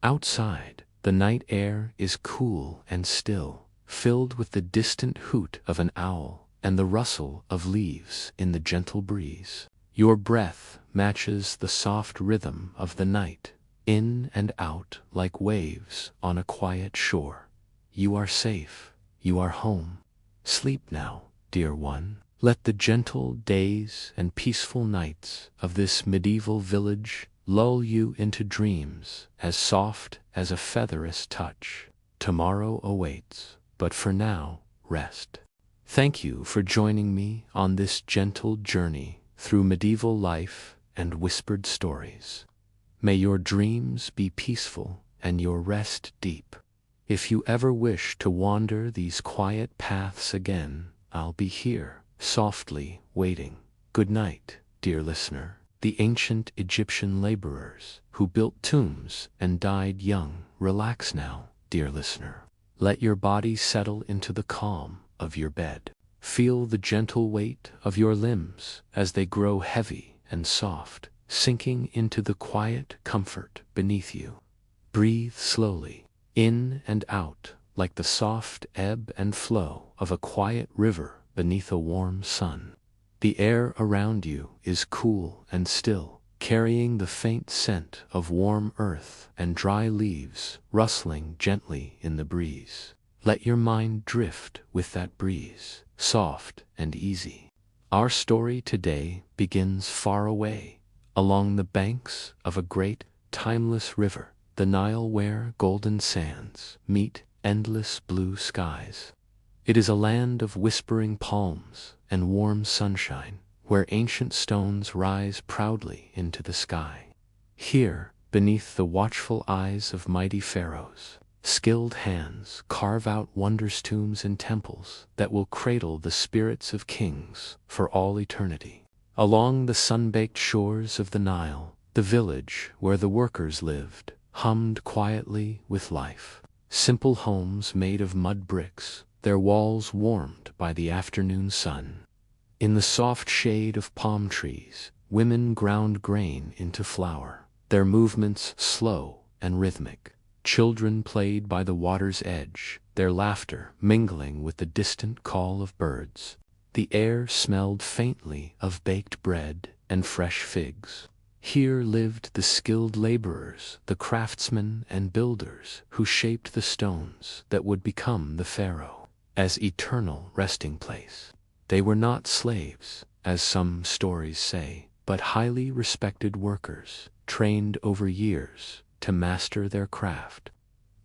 Outside, the night air is cool and still, filled with the distant hoot of an owl and the rustle of leaves in the gentle breeze. Your breath matches the soft rhythm of the night, in and out like waves on a quiet shore. You are safe, you are home. Sleep now, dear one. Let the gentle days and peaceful nights of this medieval village lull you into dreams as soft as a feather's touch. Tomorrow awaits, but for now, rest. Thank you for joining me on this gentle journey through medieval life and whispered stories. May your dreams be peaceful and your rest deep. If you ever wish to wander these quiet paths again, I'll be here, softly waiting. Good night, dear listener. the ancient Egyptian laborers who built tombs and died young. Relax now, dear listener. Let your body settle into the calm of your bed. Feel the gentle weight of your limbs as they grow heavy and soft, sinking into the quiet comfort beneath you. Breathe slowly, in and out, like the soft ebb and flow of a quiet river beneath a warm sun. The air around you is cool and still, carrying the faint scent of warm earth and dry leaves rustling gently in the breeze. Let your mind drift with that breeze, soft and easy. Our story today begins far away, along the banks of a great, timeless river, the Nile, where golden sands meet endless blue skies. It is a land of whispering palms and warm sunshine, where ancient stones rise proudly into the sky. Here, beneath the watchful eyes of mighty pharaohs, skilled hands carve out wondrous tombs and temples that will cradle the spirits of kings for all eternity. Along the sun-baked shores of the Nile, the village where the workers lived hummed quietly with life. Simple homes made of mud bricks, their walls warmed by the afternoon sun. In the soft shade of palm trees, women ground grain into flour, their movements slow and rhythmic. Children played by the water's edge, their laughter mingling with the distant call of birds. The air smelled faintly of baked bread and fresh figs. Here lived the skilled laborers, the craftsmen and builders who shaped the stones that would become the pharaoh as eternal resting place. They were not slaves, as some stories say, but highly respected workers, trained over years to master their craft.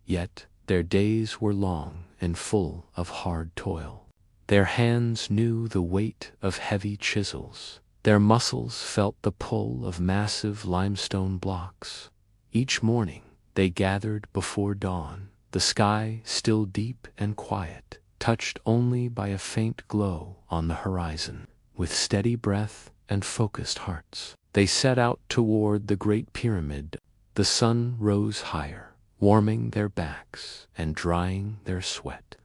Yet their days were long and full of hard toil. Their hands knew the weight of heavy chisels. Their muscles felt the pull of massive limestone blocks. Each morning they gathered before dawn, the sky still deep and quiet, touched only by a faint glow on the horizon. With steady breath and focused hearts, they set out toward the Great Pyramid. The sun rose higher, warming their backs and drying their sweat.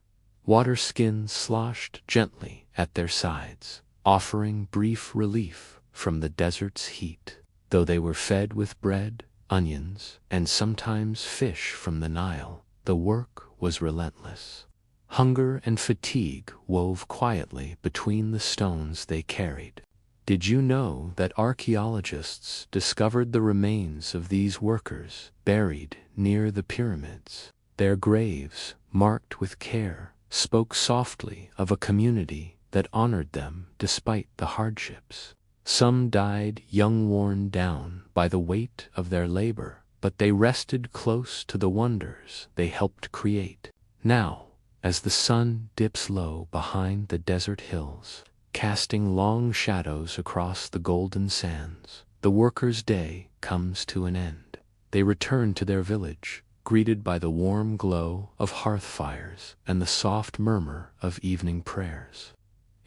Water skins sloshed gently at their sides, offering brief relief from the desert's heat. Though they were fed with bread, onions, and sometimes fish from the Nile, the work was relentless. Hunger and fatigue wove quietly between the stones they carried. Did you know that archaeologists discovered the remains of these workers buried near the pyramids? Their graves, marked with care, spoke softly of a community that honored them despite the hardships. Some died young, worn down by the weight of their labor, but they rested close to the wonders they helped create. Now, as the sun dips low behind the desert hills, casting long shadows across the golden sands, the workers' day comes to an end. They return to their village, greeted by the warm glow of hearth fires and the soft murmur of evening prayers.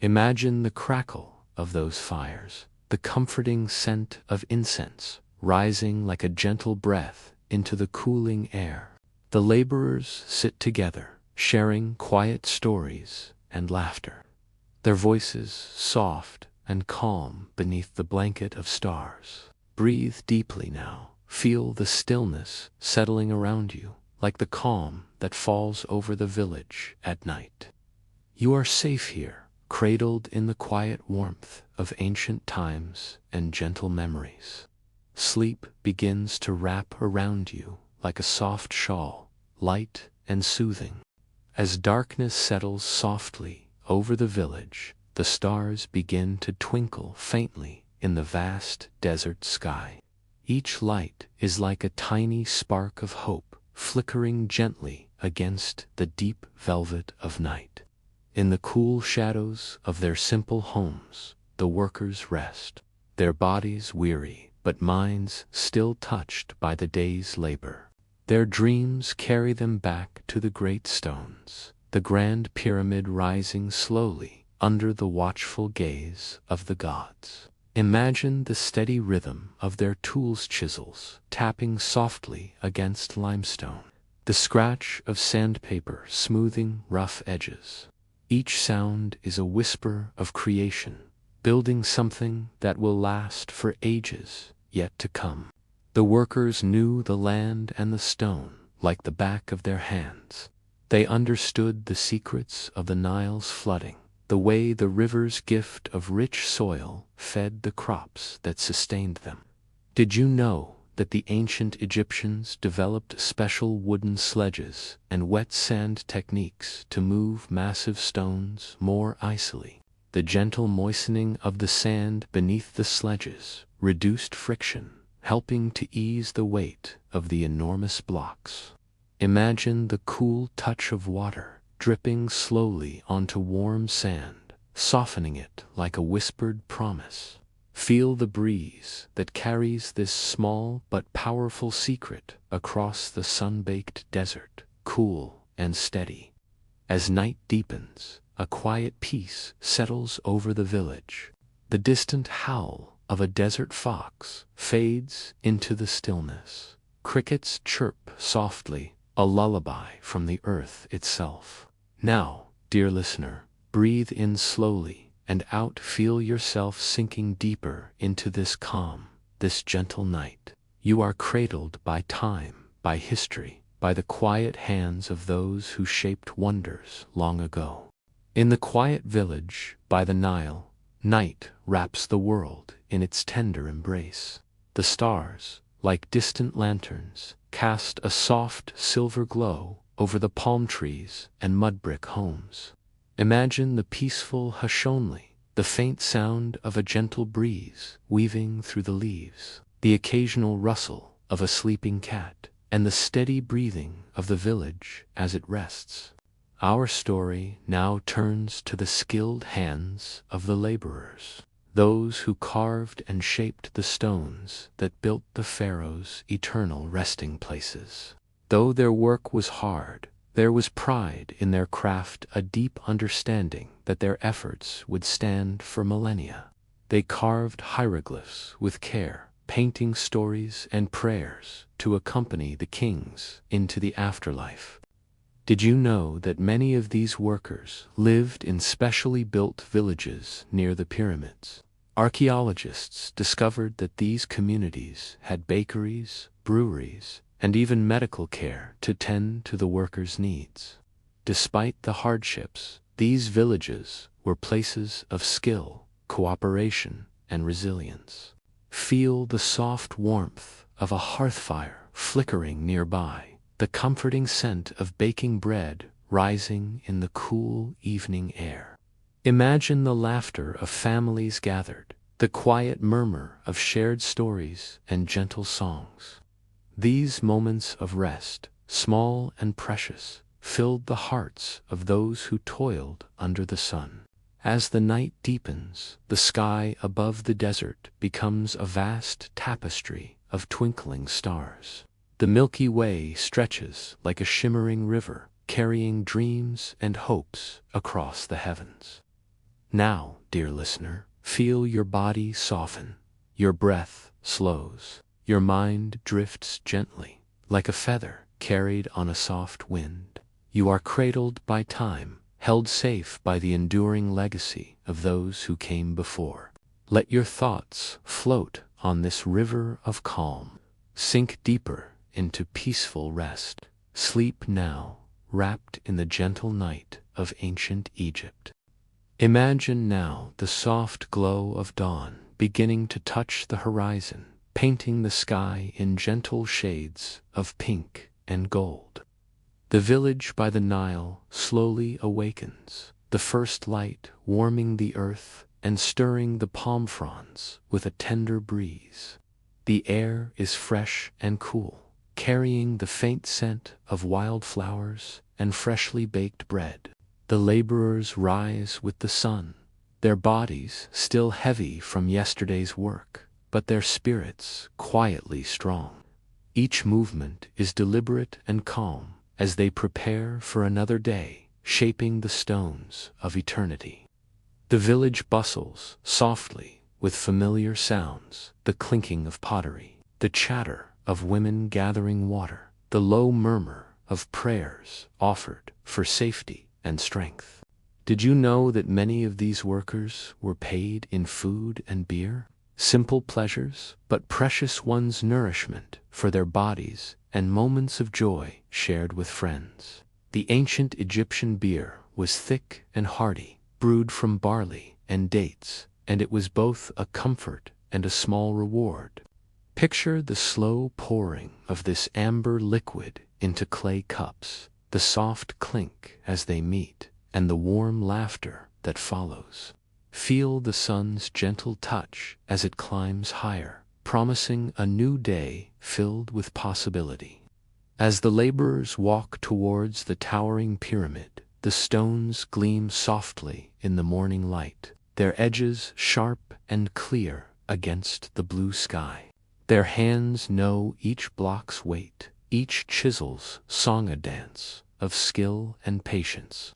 Imagine the crackle of those fires, the comforting scent of incense rising like a gentle breath into the cooling air. The laborers sit together, sharing quiet stories and laughter, their voices soft and calm beneath the blanket of stars. Breathe deeply now. Feel the stillness settling around you, like the calm that falls over the village at night. You are safe here, cradled in the quiet warmth of ancient times and gentle memories. Sleep begins to wrap around you like a soft shawl, light and soothing. As darkness settles softly over the village, the stars begin to twinkle faintly in the vast desert sky. Each light is like a tiny spark of hope, flickering gently against the deep velvet of night. In the cool shadows of their simple homes, the workers rest, their bodies weary, but minds still touched by the day's labor. Their dreams carry them back to the great stones, the grand pyramid rising slowly under the watchful gaze of the gods. Imagine the steady rhythm of their tools' chisels tapping softly against limestone, the scratch of sandpaper smoothing rough edges. Each sound is a whisper of creation, building something that will last for ages yet to come. The workers knew the land and the stone like the back of their hands. They understood the secrets of the Nile's flooding, the way the river's gift of rich soil fed the crops that sustained them. Did you know that the ancient Egyptians developed special wooden sledges and wet sand techniques to move massive stones more easily? The gentle moistening of the sand beneath the sledges reduced friction, helping to ease the weight of the enormous blocks. Imagine the cool touch of water dripping slowly onto warm sand, softening it like a whispered promise. Feel the breeze that carries this small but powerful secret across the sun-baked desert, cool and steady. As night deepens, a quiet peace settles over the village. The distant howl of a desert fox fades into the stillness. Crickets chirp softly, a lullaby from the earth itself. Now, dear listener, breathe in slowly and out. Feel yourself sinking deeper into this calm, this gentle night. You are cradled by time, by history, by the quiet hands of those who shaped wonders long ago. In the quiet village by the Nile, night wraps the world in its tender embrace. The stars, like distant lanterns, cast a soft silver glow over the palm trees and mud-brick homes. Imagine the peaceful hush only, the faint sound of a gentle breeze weaving through the leaves, the occasional rustle of a sleeping cat, and the steady breathing of the village as it rests. Our story now turns to the skilled hands of the laborers, those who carved and shaped the stones that built the pharaoh's eternal resting places. Though their work was hard, there was pride in their craft, a deep understanding that their efforts would stand for millennia. They carved hieroglyphs with care, painting stories and prayers to accompany the kings into the afterlife. Did you know that many of these workers lived in specially built villages near the pyramids? Archaeologists discovered that these communities had bakeries, breweries, and even medical care to tend to the workers' needs. Despite the hardships, these villages were places of skill, cooperation, and resilience. Feel the soft warmth of a hearth fire flickering nearby, the comforting scent of baking bread rising in the cool evening air. Imagine the laughter of families gathered, the quiet murmur of shared stories and gentle songs. These moments of rest, small and precious, filled the hearts of those who toiled under the sun. As the night deepens, the sky above the desert becomes a vast tapestry of twinkling stars. The Milky Way stretches like a shimmering river, carrying dreams and hopes across the heavens. Now, dear listener, feel your body soften, your breath slows, your mind drifts gently, like a feather carried on a soft wind. You are cradled by time, held safe by the enduring legacy of those who came before. Let your thoughts float on this river of calm. Sink deeper into peaceful rest. Sleep now, wrapped in the gentle night of ancient Egypt. Imagine now the soft glow of dawn beginning to touch the horizon, painting the sky in gentle shades of pink and gold. The village by the Nile slowly awakens, the first light warming the earth and stirring the palm fronds with a tender breeze. The air is fresh and cool, carrying the faint scent of wildflowers and freshly baked bread. The laborers rise with the sun, their bodies still heavy from yesterday's work, but their spirits quietly strong. Each movement is deliberate and calm as they prepare for another day, shaping the stones of eternity. The village bustles softly with familiar sounds, the clinking of pottery, the chatter of women gathering water, the low murmur of prayers offered for safety and strength. Did you know that many of these workers were paid in food and beer? Simple pleasures, but precious ones, nourishment for their bodies and moments of joy shared with friends. The ancient Egyptian beer was thick and hearty, brewed from barley and dates, and it was both a comfort and a small reward. Picture the slow pouring of this amber liquid into clay cups, the soft clink as they meet, and the warm laughter that follows. Feel the sun's gentle touch as it climbs higher, promising a new day filled with possibility. As the laborers walk towards the towering pyramid, the stones gleam softly in the morning light, their edges sharp and clear against the blue sky. Their hands know each block's weight, each chisel's song, a dance of skill and patience.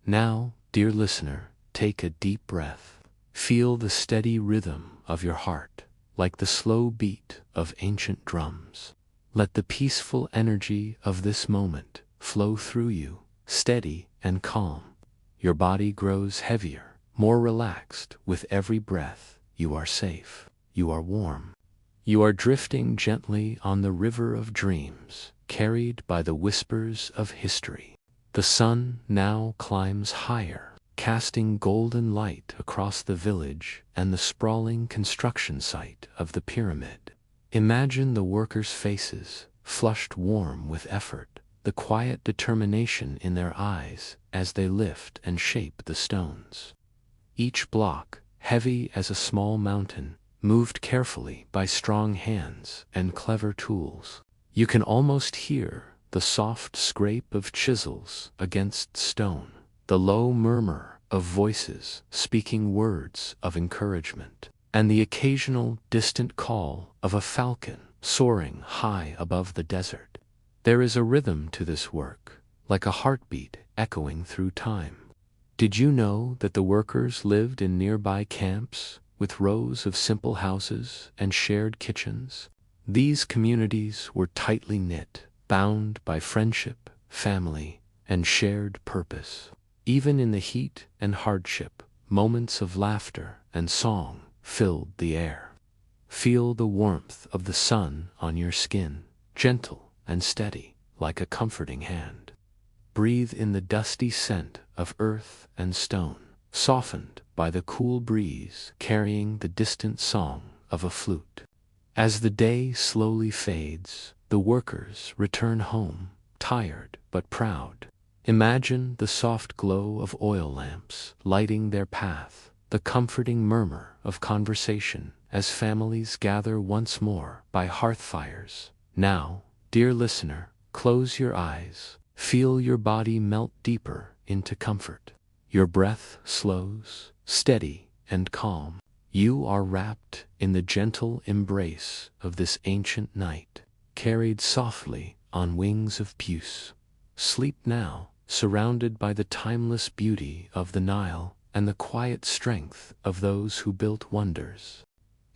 Now, dear listener, take a deep breath. Feel the steady rhythm of your heart, like the slow beat of ancient drums. Let the peaceful energy of this moment flow through you, steady and calm. Your body grows heavier, more relaxed with every breath. You are safe. You are warm. You are drifting gently on the river of dreams, carried by the whispers of history. The sun now climbs higher, casting golden light across the village and the sprawling construction site of the pyramid. Imagine the workers' faces, flushed warm with effort, the quiet determination in their eyes as they lift and shape the stones. Each block, heavy as a small mountain, moved carefully by strong hands and clever tools. You can almost hear the soft scrape of chisels against stone, the low murmur of voices speaking words of encouragement, and the occasional distant call of a falcon soaring high above the desert. There is a rhythm to this work, like a heartbeat echoing through time. Did you know that the workers lived in nearby camps with rows of simple houses and shared kitchens? These communities were tightly knit, bound by friendship, family, and shared purpose. Even in the heat and hardship, moments of laughter and song filled the air. Feel the warmth of the sun on your skin, gentle and steady, like a comforting hand. Breathe in the dusty scent of earth and stone, softened by the cool breeze carrying the distant song of a flute. As the day slowly fades, the workers return home, tired but proud. Imagine the soft glow of oil lamps lighting their path, the comforting murmur of conversation as families gather once more by hearth fires. Now, dear listener, close your eyes, feel your body melt deeper into comfort. Your breath slows, steady and calm. You are wrapped in the gentle embrace of this ancient night, carried softly on wings of puce. Sleep now, surrounded by the timeless beauty of the Nile and the quiet strength of those who built wonders.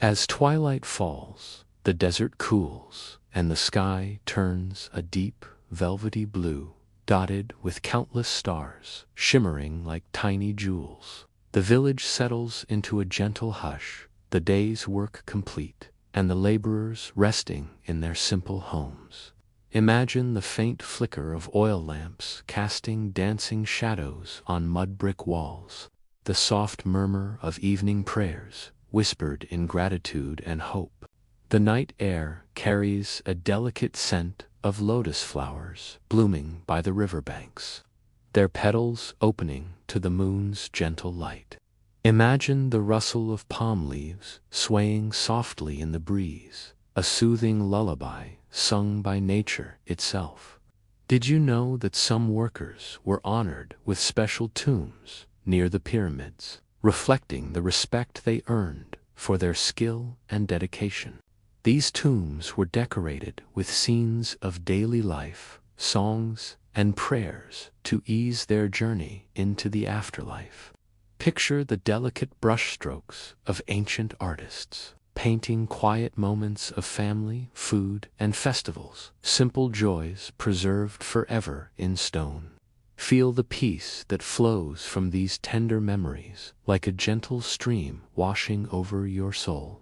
As twilight falls, the desert cools, and the sky turns a deep, velvety blue, dotted with countless stars, shimmering like tiny jewels. The village settles into a gentle hush, the day's work complete, and the laborers resting in their simple homes. Imagine the faint flicker of oil lamps casting dancing shadows on mud brick walls, the soft murmur of evening prayers, whispered in gratitude and hope. The night air carries a delicate scent of lotus flowers blooming by the riverbanks, their petals opening to the moon's gentle light. Imagine the rustle of palm leaves swaying softly in the breeze, a soothing lullaby sung by nature itself. Did you know that some workers were honored with special tombs near the pyramids, reflecting the respect they earned for their skill and dedication? These tombs were decorated with scenes of daily life, songs, and prayers to ease their journey into the afterlife. Picture the delicate brushstrokes of ancient artists, painting quiet moments of family, food, and festivals, simple joys preserved forever in stone. Feel the peace that flows from these tender memories, like a gentle stream washing over your soul.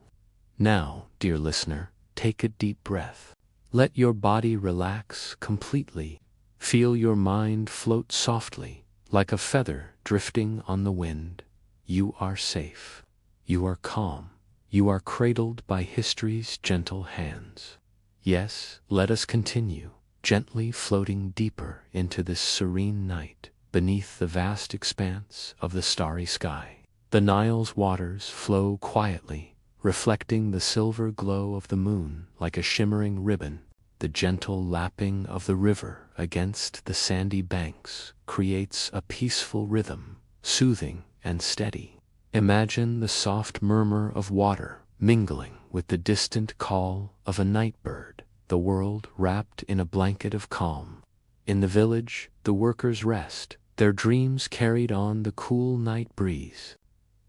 Now, dear listener, take a deep breath. Let your body relax completely. Feel your mind float softly, like a feather drifting on the wind. You are safe. You are calm. You are cradled by history's gentle hands. Yes, let us continue, gently floating deeper into this serene night, beneath the vast expanse of the starry sky. The Nile's waters flow quietly, reflecting the silver glow of the moon like a shimmering ribbon. The gentle lapping of the river against the sandy banks creates a peaceful rhythm, soothing and steady. Imagine the soft murmur of water mingling with the distant call of a night bird, the world wrapped in a blanket of calm. In the village, the workers rest, their dreams carried on the cool night breeze.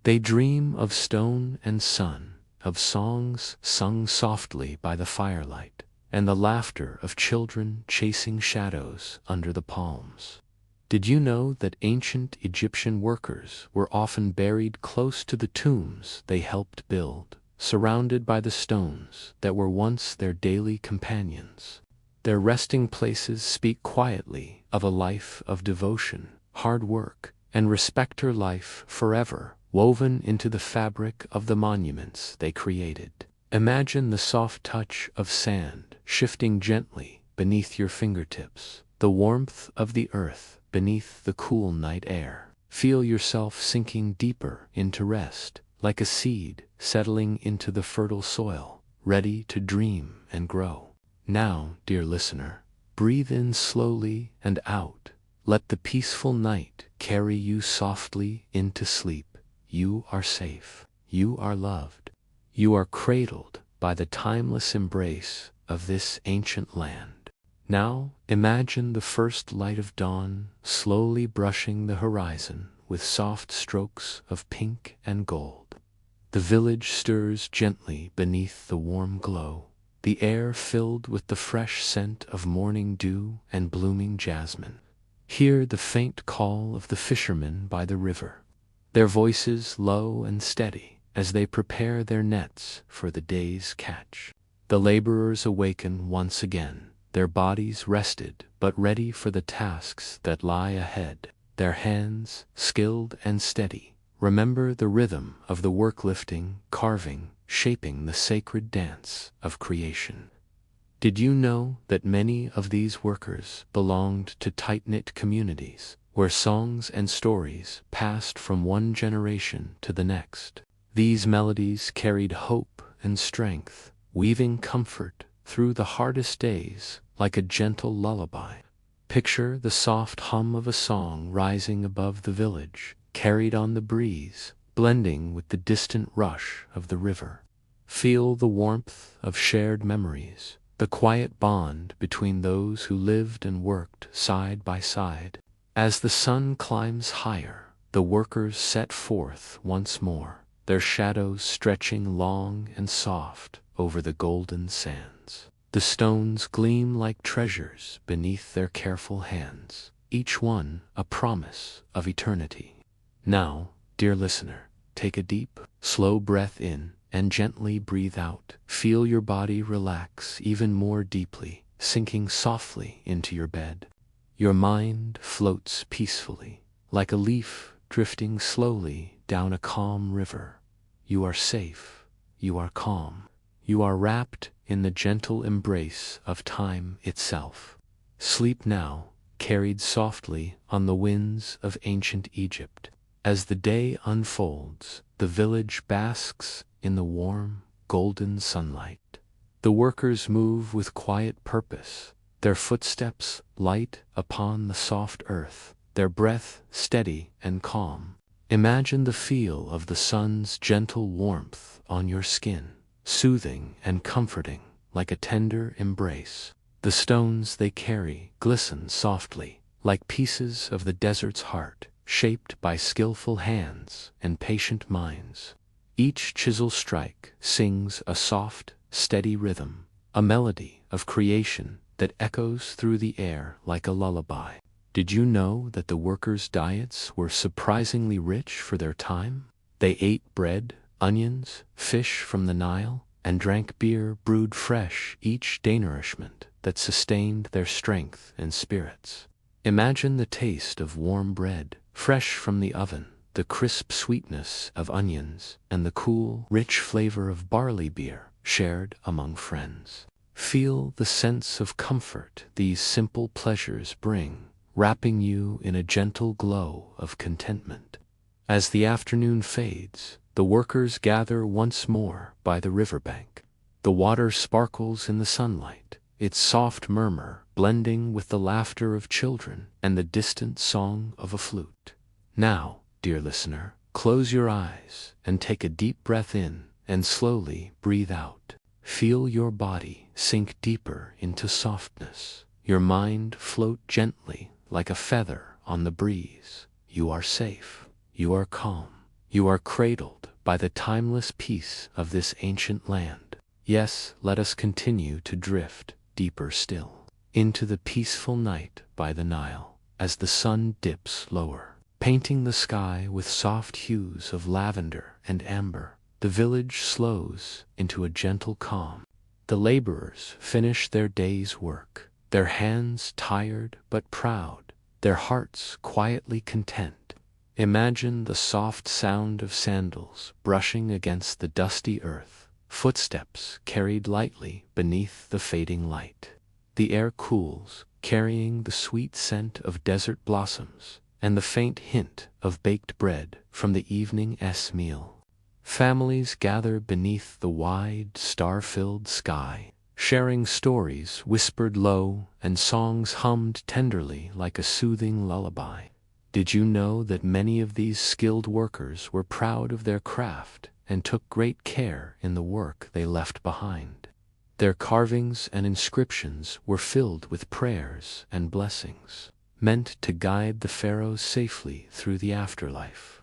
They dream of stone and sun, of songs sung softly by the firelight, and the laughter of children chasing shadows under the palms. Did you know that ancient Egyptian workers were often buried close to the tombs they helped build, surrounded by the stones that were once their daily companions? Their resting places speak quietly of a life of devotion, hard work, and respect for life forever, woven into the fabric of the monuments they created. Imagine the soft touch of sand shifting gently beneath your fingertips, the warmth of the earth beneath the cool night air. Feel yourself sinking deeper into rest, like a seed settling into the fertile soil, ready to dream and grow. Now, dear listener, breathe in slowly and out. Let the peaceful night carry you softly into sleep. You are safe. You are loved. You are cradled by the timeless embrace of this ancient land. Now, imagine the first light of dawn slowly brushing the horizon with soft strokes of pink and gold. The village stirs gently beneath the warm glow, the air filled with the fresh scent of morning dew and blooming jasmine. Hear the faint call of the fishermen by the river, their voices low and steady as they prepare their nets for the day's catch. The laborers awaken once again, their bodies rested but ready for the tasks that lie ahead, their hands skilled and steady. Remember the rhythm of the work, lifting, carving, shaping the sacred dance of creation. Did you know that many of these workers belonged to tight-knit communities, where songs and stories passed from one generation to the next? These melodies carried hope and strength, weaving comfort through the hardest days like a gentle lullaby. Picture the soft hum of a song rising above the village, carried on the breeze, blending with the distant rush of the river. Feel the warmth of shared memories, the quiet bond between those who lived and worked side by side. As the sun climbs higher, the workers set forth once more, their shadows stretching long and soft over the golden sands. The stones gleam like treasures beneath their careful hands, each one a promise of eternity. Now, dear listener, take a deep, slow breath in and gently breathe out. Feel your body relax even more deeply, sinking softly into your bed. Your mind floats peacefully, like a leaf drifting slowly down a calm river. You are safe. You are calm. You are wrapped in the gentle embrace of time itself. Sleep now, carried softly on the winds of ancient Egypt. As the day unfolds, the village basks in the warm, golden sunlight. The workers move with quiet purpose, their footsteps light upon the soft earth, their breath steady and calm. Imagine the feel of the sun's gentle warmth on your skin, soothing and comforting like a tender embrace. The stones they carry glisten softly, like pieces of the desert's heart, shaped by skillful hands and patient minds. Each chisel strike sings a soft, steady rhythm, a melody of creation that echoes through the air like a lullaby. Did you know that the workers' diets were surprisingly rich for their time? They ate bread, onions, fish from the Nile, and drank beer brewed fresh each day, nourishment that sustained their strength and spirits. Imagine the taste of warm bread, fresh from the oven, the crisp sweetness of onions, and the cool, rich flavor of barley beer shared among friends. Feel the sense of comfort these simple pleasures bring, wrapping you in a gentle glow of contentment. As the afternoon fades, the workers gather once more by the riverbank. The water sparkles in the sunlight, its soft murmur blending with the laughter of children and the distant song of a flute. Now, dear listener, close your eyes and take a deep breath in and slowly breathe out. Feel your body sink deeper into softness, your mind float gently like a feather on the breeze. You are safe, you are calm, you are cradled by the timeless peace of this ancient land. Yes, let us continue to drift deeper still, into the peaceful night by the Nile, as the sun dips lower, painting the sky with soft hues of lavender and amber. The village slows into a gentle calm. The laborers finish their day's work, their hands tired but proud, their hearts quietly content. Imagine the soft sound of sandals brushing against the dusty earth, footsteps carried lightly beneath the fading light. The air cools, carrying the sweet scent of desert blossoms and the faint hint of baked bread from the evening's meal. Families gather beneath the wide, star-filled sky, sharing stories whispered low and songs hummed tenderly like a soothing lullaby. Did you know that many of these skilled workers were proud of their craft and took great care in the work they left behind? Their carvings and inscriptions were filled with prayers and blessings, meant to guide the pharaohs safely through the afterlife.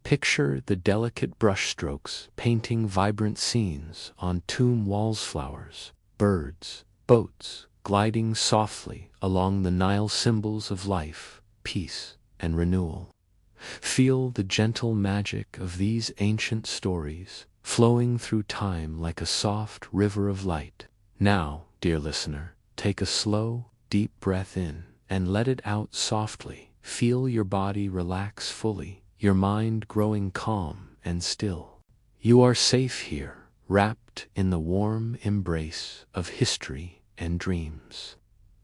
Picture the delicate brushstrokes painting vibrant scenes on tomb walls, flowers, birds, boats, gliding softly along the Nile, symbols of life, peace, and renewal. Feel the gentle magic of these ancient stories, flowing through time like a soft river of light. Now, dear listener, take a slow, deep breath in and let it out softly. Feel your body relax fully, your mind growing calm and still. You are safe here, wrapped in the warm embrace of history and dreams.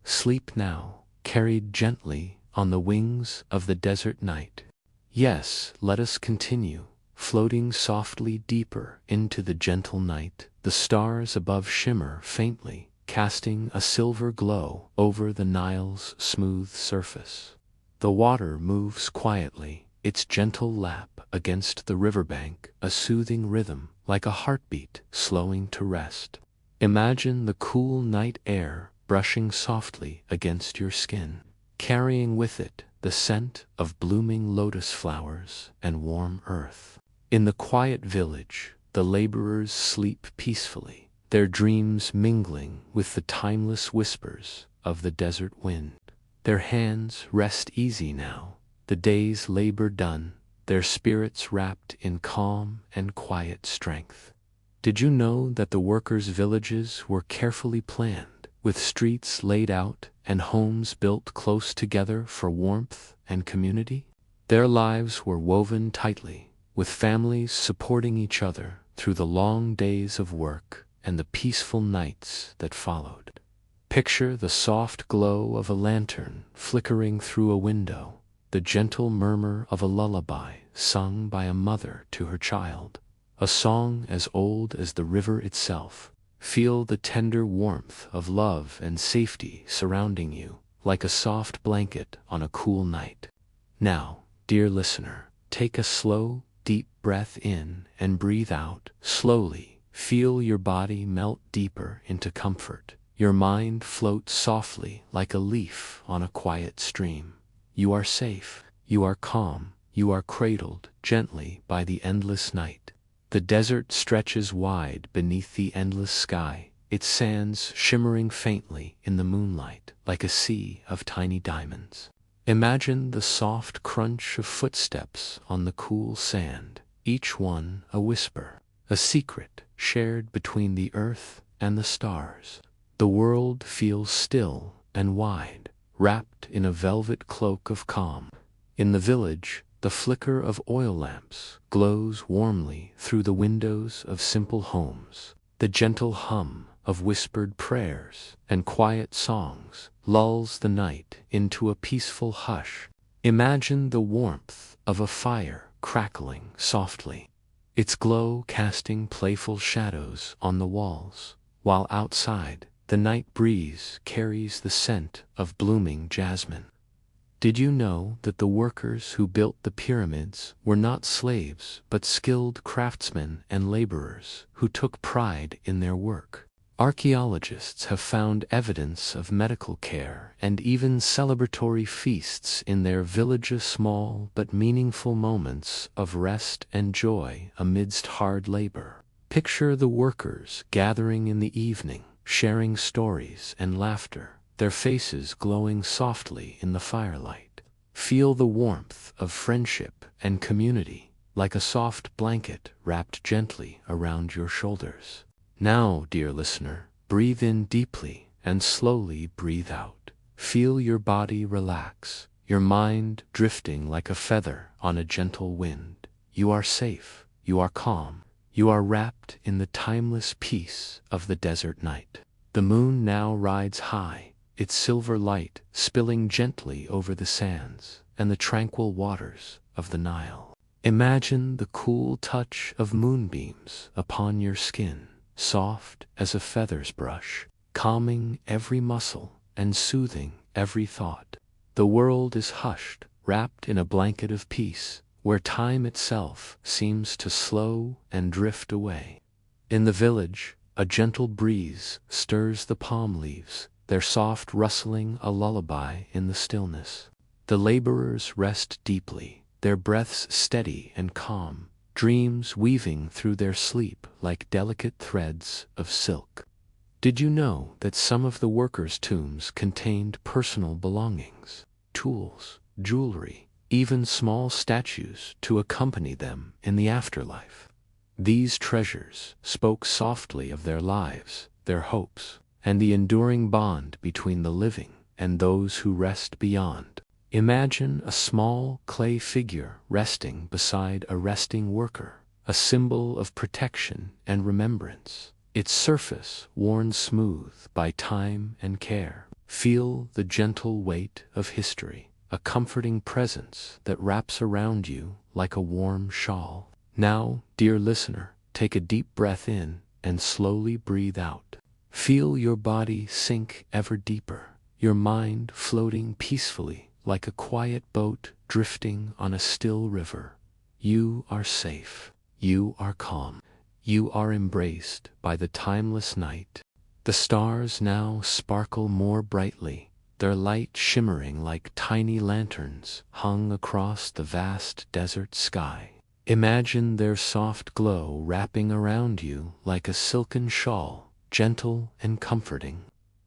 Sleep now, carried gently on the wings of the desert night. Yes, let us continue, floating softly deeper into the gentle night. The stars above shimmer faintly, casting a silver glow over the Nile's smooth surface. The water moves quietly, its gentle lap against the riverbank, a soothing rhythm like a heartbeat slowing to rest. Imagine the cool night air brushing softly against your skin, carrying with it the scent of blooming lotus flowers and warm earth. In the quiet village, the laborers sleep peacefully, their dreams mingling with the timeless whispers of the desert wind. Their hands rest easy now, the day's labor done, their spirits wrapped in calm and quiet strength. Did you know that the workers' villages were carefully planned, with streets laid out and homes built close together for warmth and community? Their lives were woven tightly, with families supporting each other through the long days of work and the peaceful nights that followed. Picture the soft glow of a lantern flickering through a window, the gentle murmur of a lullaby sung by a mother to her child, a song as old as the river itself. Feel the tender warmth of love and safety surrounding you, like a soft blanket on a cool night. Now, dear listener, take a slow, deep breath in and breathe out slowly. Feel your body melt deeper into comfort. Your mind floats softly like a leaf on a quiet stream. You are safe, You are calm, you are cradled gently by the endless night. The desert stretches wide beneath the endless sky, its sands shimmering faintly in the moonlight like a sea of tiny diamonds. Imagine the soft crunch of footsteps on the cool sand, each one a whisper, a secret shared between the earth and the stars. The world feels still and wide, wrapped in a velvet cloak of calm. In the village, the flicker of oil lamps glows warmly through the windows of simple homes. The gentle hum of whispered prayers and quiet songs lulls the night into a peaceful hush. Imagine the warmth of a fire crackling softly, its glow casting playful shadows on the walls, while outside, the night breeze carries the scent of blooming jasmine. Did you know that the workers who built the pyramids were not slaves but skilled craftsmen and laborers who took pride in their work? Archaeologists have found evidence of medical care and even celebratory feasts in their village's small but meaningful moments of rest and joy amidst hard labor. Picture the workers gathering in the evening, sharing stories and laughter, their faces glowing softly in the firelight. Feel the warmth of friendship and community, like a soft blanket wrapped gently around your shoulders. Now, dear listener, breathe in deeply and slowly breathe out. Feel your body relax, your mind drifting like a feather on a gentle wind. You are safe, you are calm, you are wrapped in the timeless peace of the desert night. The moon now rides high, its silver light spilling gently over the sands and the tranquil waters of the Nile. Imagine the cool touch of moonbeams upon your skin, soft as a feather's brush, calming every muscle and soothing every thought. The world is hushed, wrapped in a blanket of peace, where time itself seems to slow and drift away. In the village, a gentle breeze stirs the palm leaves, their soft rustling a lullaby in the stillness. The laborers rest deeply, their breaths steady and calm, dreams weaving through their sleep like delicate threads of silk. Did you know that some of the workers' tombs contained personal belongings, tools, jewelry, even small statues to accompany them in the afterlife? These treasures spoke softly of their lives, their hopes, and the enduring bond between the living and those who rest beyond. Imagine a small clay figure resting beside a resting worker, a symbol of protection and remembrance, its surface worn smooth by time and care. Feel the gentle weight of history, a comforting presence that wraps around you like a warm shawl. Now, dear listener, take a deep breath in and slowly breathe out. Feel your body sink ever deeper, your mind floating peacefully like a quiet boat drifting on a still river. You are safe. You are calm. You are embraced by the timeless night. The stars now sparkle more brightly, their light shimmering like tiny lanterns hung across the vast desert sky. Imagine their soft glow wrapping around you like a silken shawl, gentle and comforting.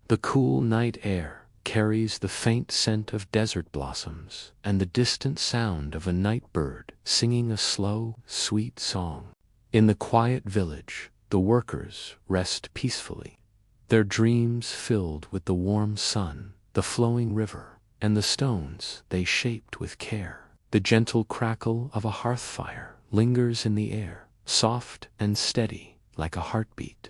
The cool night air carries the faint scent of desert blossoms and the distant sound of a night bird singing a slow, sweet song. In the quiet village, the workers rest peacefully, their dreams filled with the warm sun, the flowing river, and the stones they shaped with care. The gentle crackle of a hearth fire lingers in the air, soft and steady like a heartbeat.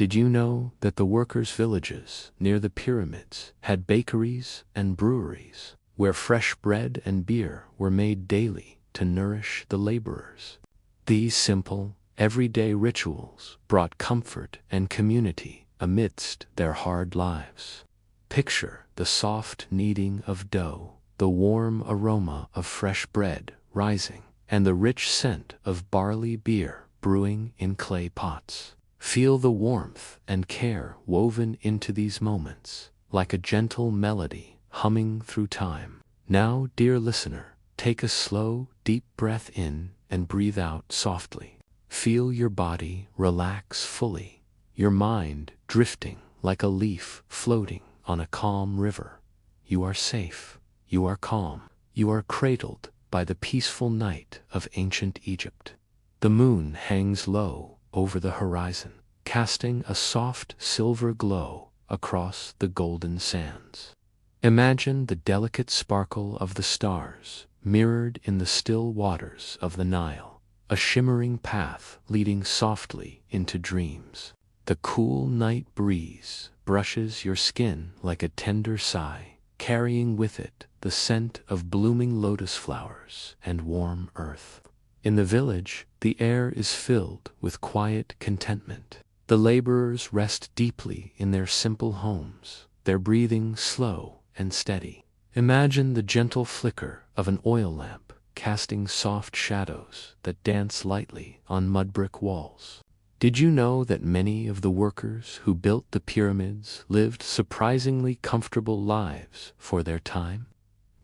Did you know that the workers' villages near the pyramids had bakeries and breweries, where fresh bread and beer were made daily to nourish the laborers? These simple, everyday rituals brought comfort and community amidst their hard lives. Picture the soft kneading of dough, the warm aroma of fresh bread rising, and the rich scent of barley beer brewing in clay pots. Feel the warmth and care woven into these moments, like a gentle melody humming through time. Now, dear listener, take a slow, deep breath in and breathe out softly. Feel your body relax fully, your mind drifting like a leaf floating on a calm river. You are safe, you are calm, you are cradled by the peaceful night of ancient Egypt. The moon hangs low over the horizon, casting a soft silver glow across the golden sands. Imagine the delicate sparkle of the stars mirrored in the still waters of the Nile, a shimmering path leading softly into dreams. The cool night breeze brushes your skin like a tender sigh, carrying with it the scent of blooming lotus flowers and warm earth. In the village, the air is filled with quiet contentment. The laborers rest deeply in their simple homes, their breathing slow and steady. Imagine the gentle flicker of an oil lamp casting soft shadows that dance lightly on mud-brick walls. Did you know that many of the workers who built the pyramids lived surprisingly comfortable lives for their time?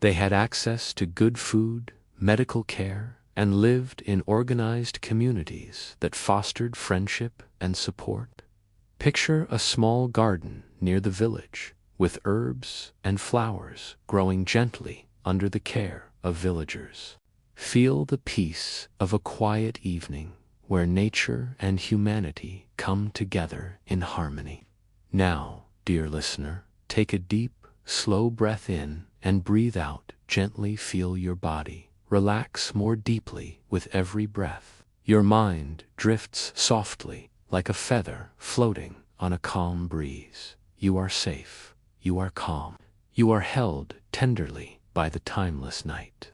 They had access to good food, medical care, and lived in organized communities that fostered friendship and support. Picture a small garden near the village, with herbs and flowers growing gently under the care of villagers. Feel the peace of a quiet evening where nature and humanity come together in harmony. Now, dear listener, take a deep, slow breath in and breathe out. Gently feel your body relax more deeply with every breath. Your mind drifts softly like a feather floating on a calm breeze. You are safe. You are calm. You are held tenderly by the timeless night.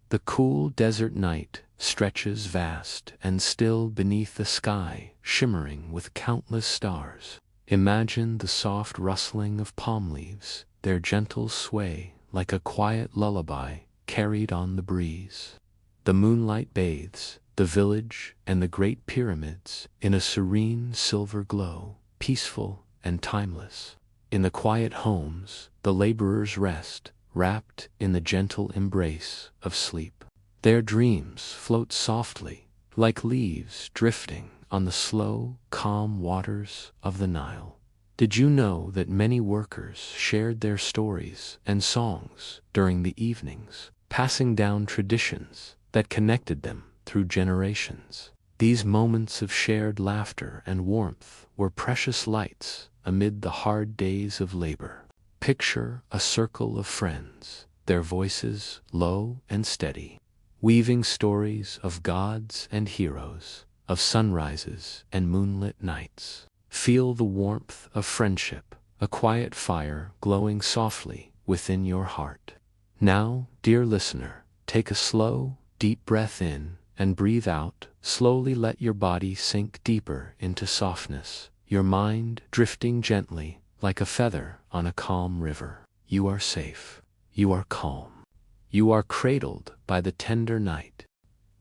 The cool desert night stretches vast and still beneath the sky, shimmering with countless stars. Imagine the soft rustling of palm leaves, their gentle sway like a quiet lullaby carried on the breeze. The moonlight bathes the village and the great pyramids in a serene silver glow, peaceful and timeless. In the quiet homes, the laborers rest, wrapped in the gentle embrace of sleep. Their dreams float softly, like leaves drifting on the slow, calm waters of the Nile. Did you know that many workers shared their stories and songs during the evenings, passing down traditions that connected them through generations? These moments of shared laughter and warmth were precious lights amid the hard days of labor. Picture a circle of friends, their voices low and steady, weaving stories of gods and heroes, of sunrises and moonlit nights. Feel the warmth of friendship, a quiet fire glowing softly within your heart. Now, dear listener, take a slow, deep breath in and breathe out. Slowly let your body sink deeper into softness, your mind drifting gently like a feather on a calm river. You are safe. You are calm. You are cradled by the tender night.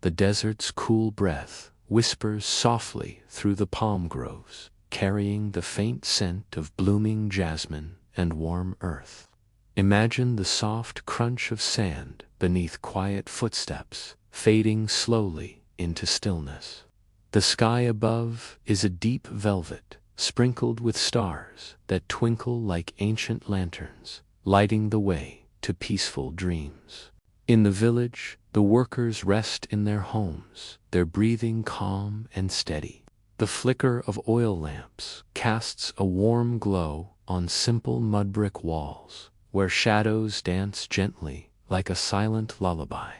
The desert's cool breath whispers softly through the palm groves, carrying the faint scent of blooming jasmine and warm earth. Imagine the soft crunch of sand beneath quiet footsteps, fading slowly into stillness. The sky above is a deep velvet, sprinkled with stars that twinkle like ancient lanterns, lighting the way to peaceful dreams. In the village, the workers rest in their homes, their breathing calm and steady. The flicker of oil lamps casts a warm glow on simple mud-brick walls, where shadows dance gently like a silent lullaby.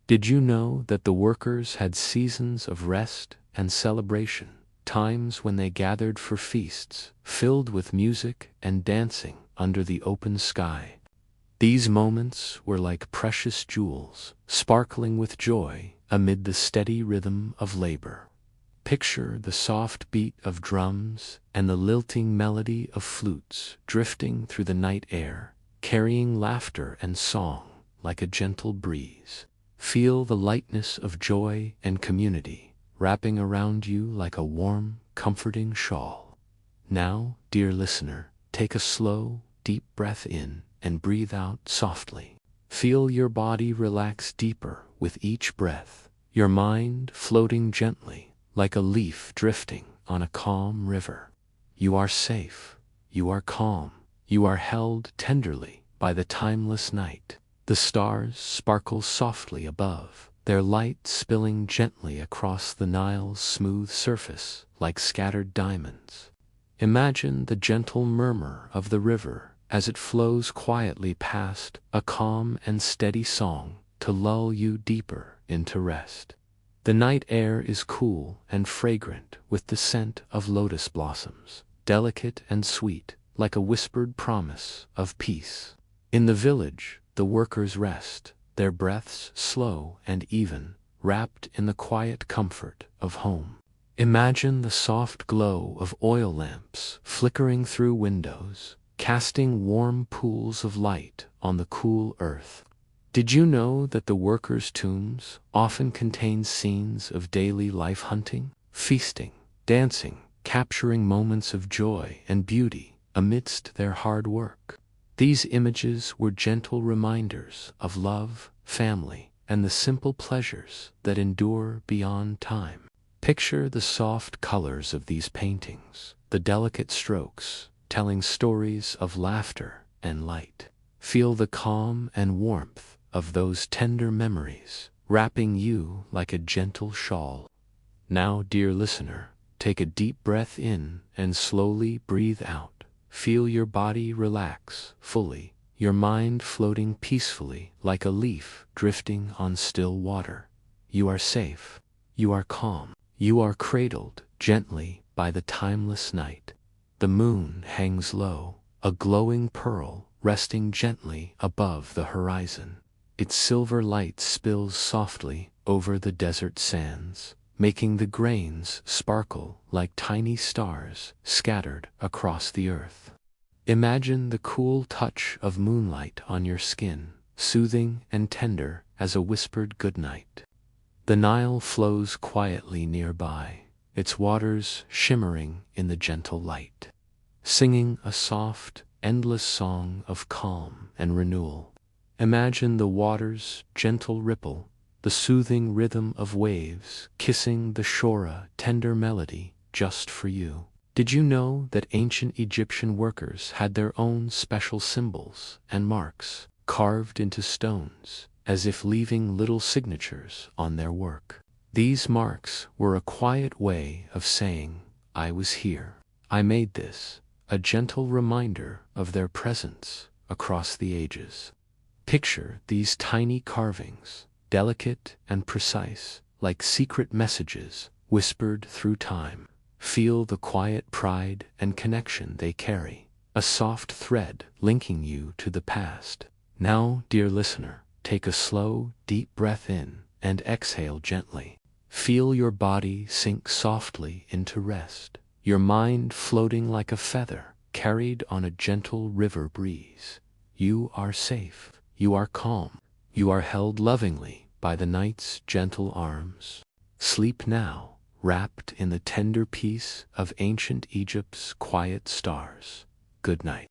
Did you know that the workers had seasons of rest and celebration, times when they gathered for feasts, filled with music and dancing under the open sky? These moments were like precious jewels, sparkling with joy amid the steady rhythm of labor. Picture the soft beat of drums and the lilting melody of flutes drifting through the night air, carrying laughter and song like a gentle breeze. Feel the lightness of joy and community wrapping around you like a warm, comforting shawl. Now, dear listener, take a slow, deep breath in and breathe out softly. Feel your body relax deeper with each breath, your mind floating gently like a leaf drifting on a calm river. You are safe, you are calm, you are held tenderly by the timeless night. The stars sparkle softly above, their light spilling gently across the Nile's smooth surface like scattered diamonds. Imagine the gentle murmur of the river as it flows quietly past, a calm and steady song to lull you deeper into rest. The night air is cool and fragrant with the scent of lotus blossoms, delicate and sweet, like a whispered promise of peace. In the village, the workers rest, their breaths slow and even, wrapped in the quiet comfort of home. Imagine the soft glow of oil lamps flickering through windows, casting warm pools of light on the cool earth. Did you know that the workers' tombs often contain scenes of daily life, hunting, feasting, dancing, capturing moments of joy and beauty amidst their hard work? These images were gentle reminders of love, family, and the simple pleasures that endure beyond time. Picture the soft colors of these paintings, the delicate strokes, telling stories of laughter and light. Feel the calm and warmth of those tender memories, wrapping you like a gentle shawl. Now, dear listener, take a deep breath in and slowly breathe out. Feel your body relax fully, your mind floating peacefully like a leaf drifting on still water. You are safe, you are calm, you are cradled gently by the timeless night. The moon hangs low, a glowing pearl resting gently above the horizon. Its silver light spills softly over the desert sands, making the grains sparkle like tiny stars scattered across the earth. Imagine the cool touch of moonlight on your skin, soothing and tender as a whispered goodnight. The Nile flows quietly nearby, its waters shimmering in the gentle light, singing a soft, endless song of calm and renewal. Imagine the water's gentle ripple, the soothing rhythm of waves kissing the shore, a tender melody just for you. Did you know that ancient Egyptian workers had their own special symbols and marks carved into stones, as if leaving little signatures on their work? These marks were a quiet way of saying, "I was here, I made this," a gentle reminder of their presence across the ages. Picture these tiny carvings, delicate and precise, like secret messages whispered through time. Feel the quiet pride and connection they carry, a soft thread linking you to the past. Now, dear listener, take a slow, deep breath in and exhale gently. Feel your body sink softly into rest, your mind floating like a feather carried on a gentle river breeze. You are safe, you are calm, you are held lovingly by the night's gentle arms. Sleep now, wrapped in the tender peace of ancient Egypt's quiet stars. Good night.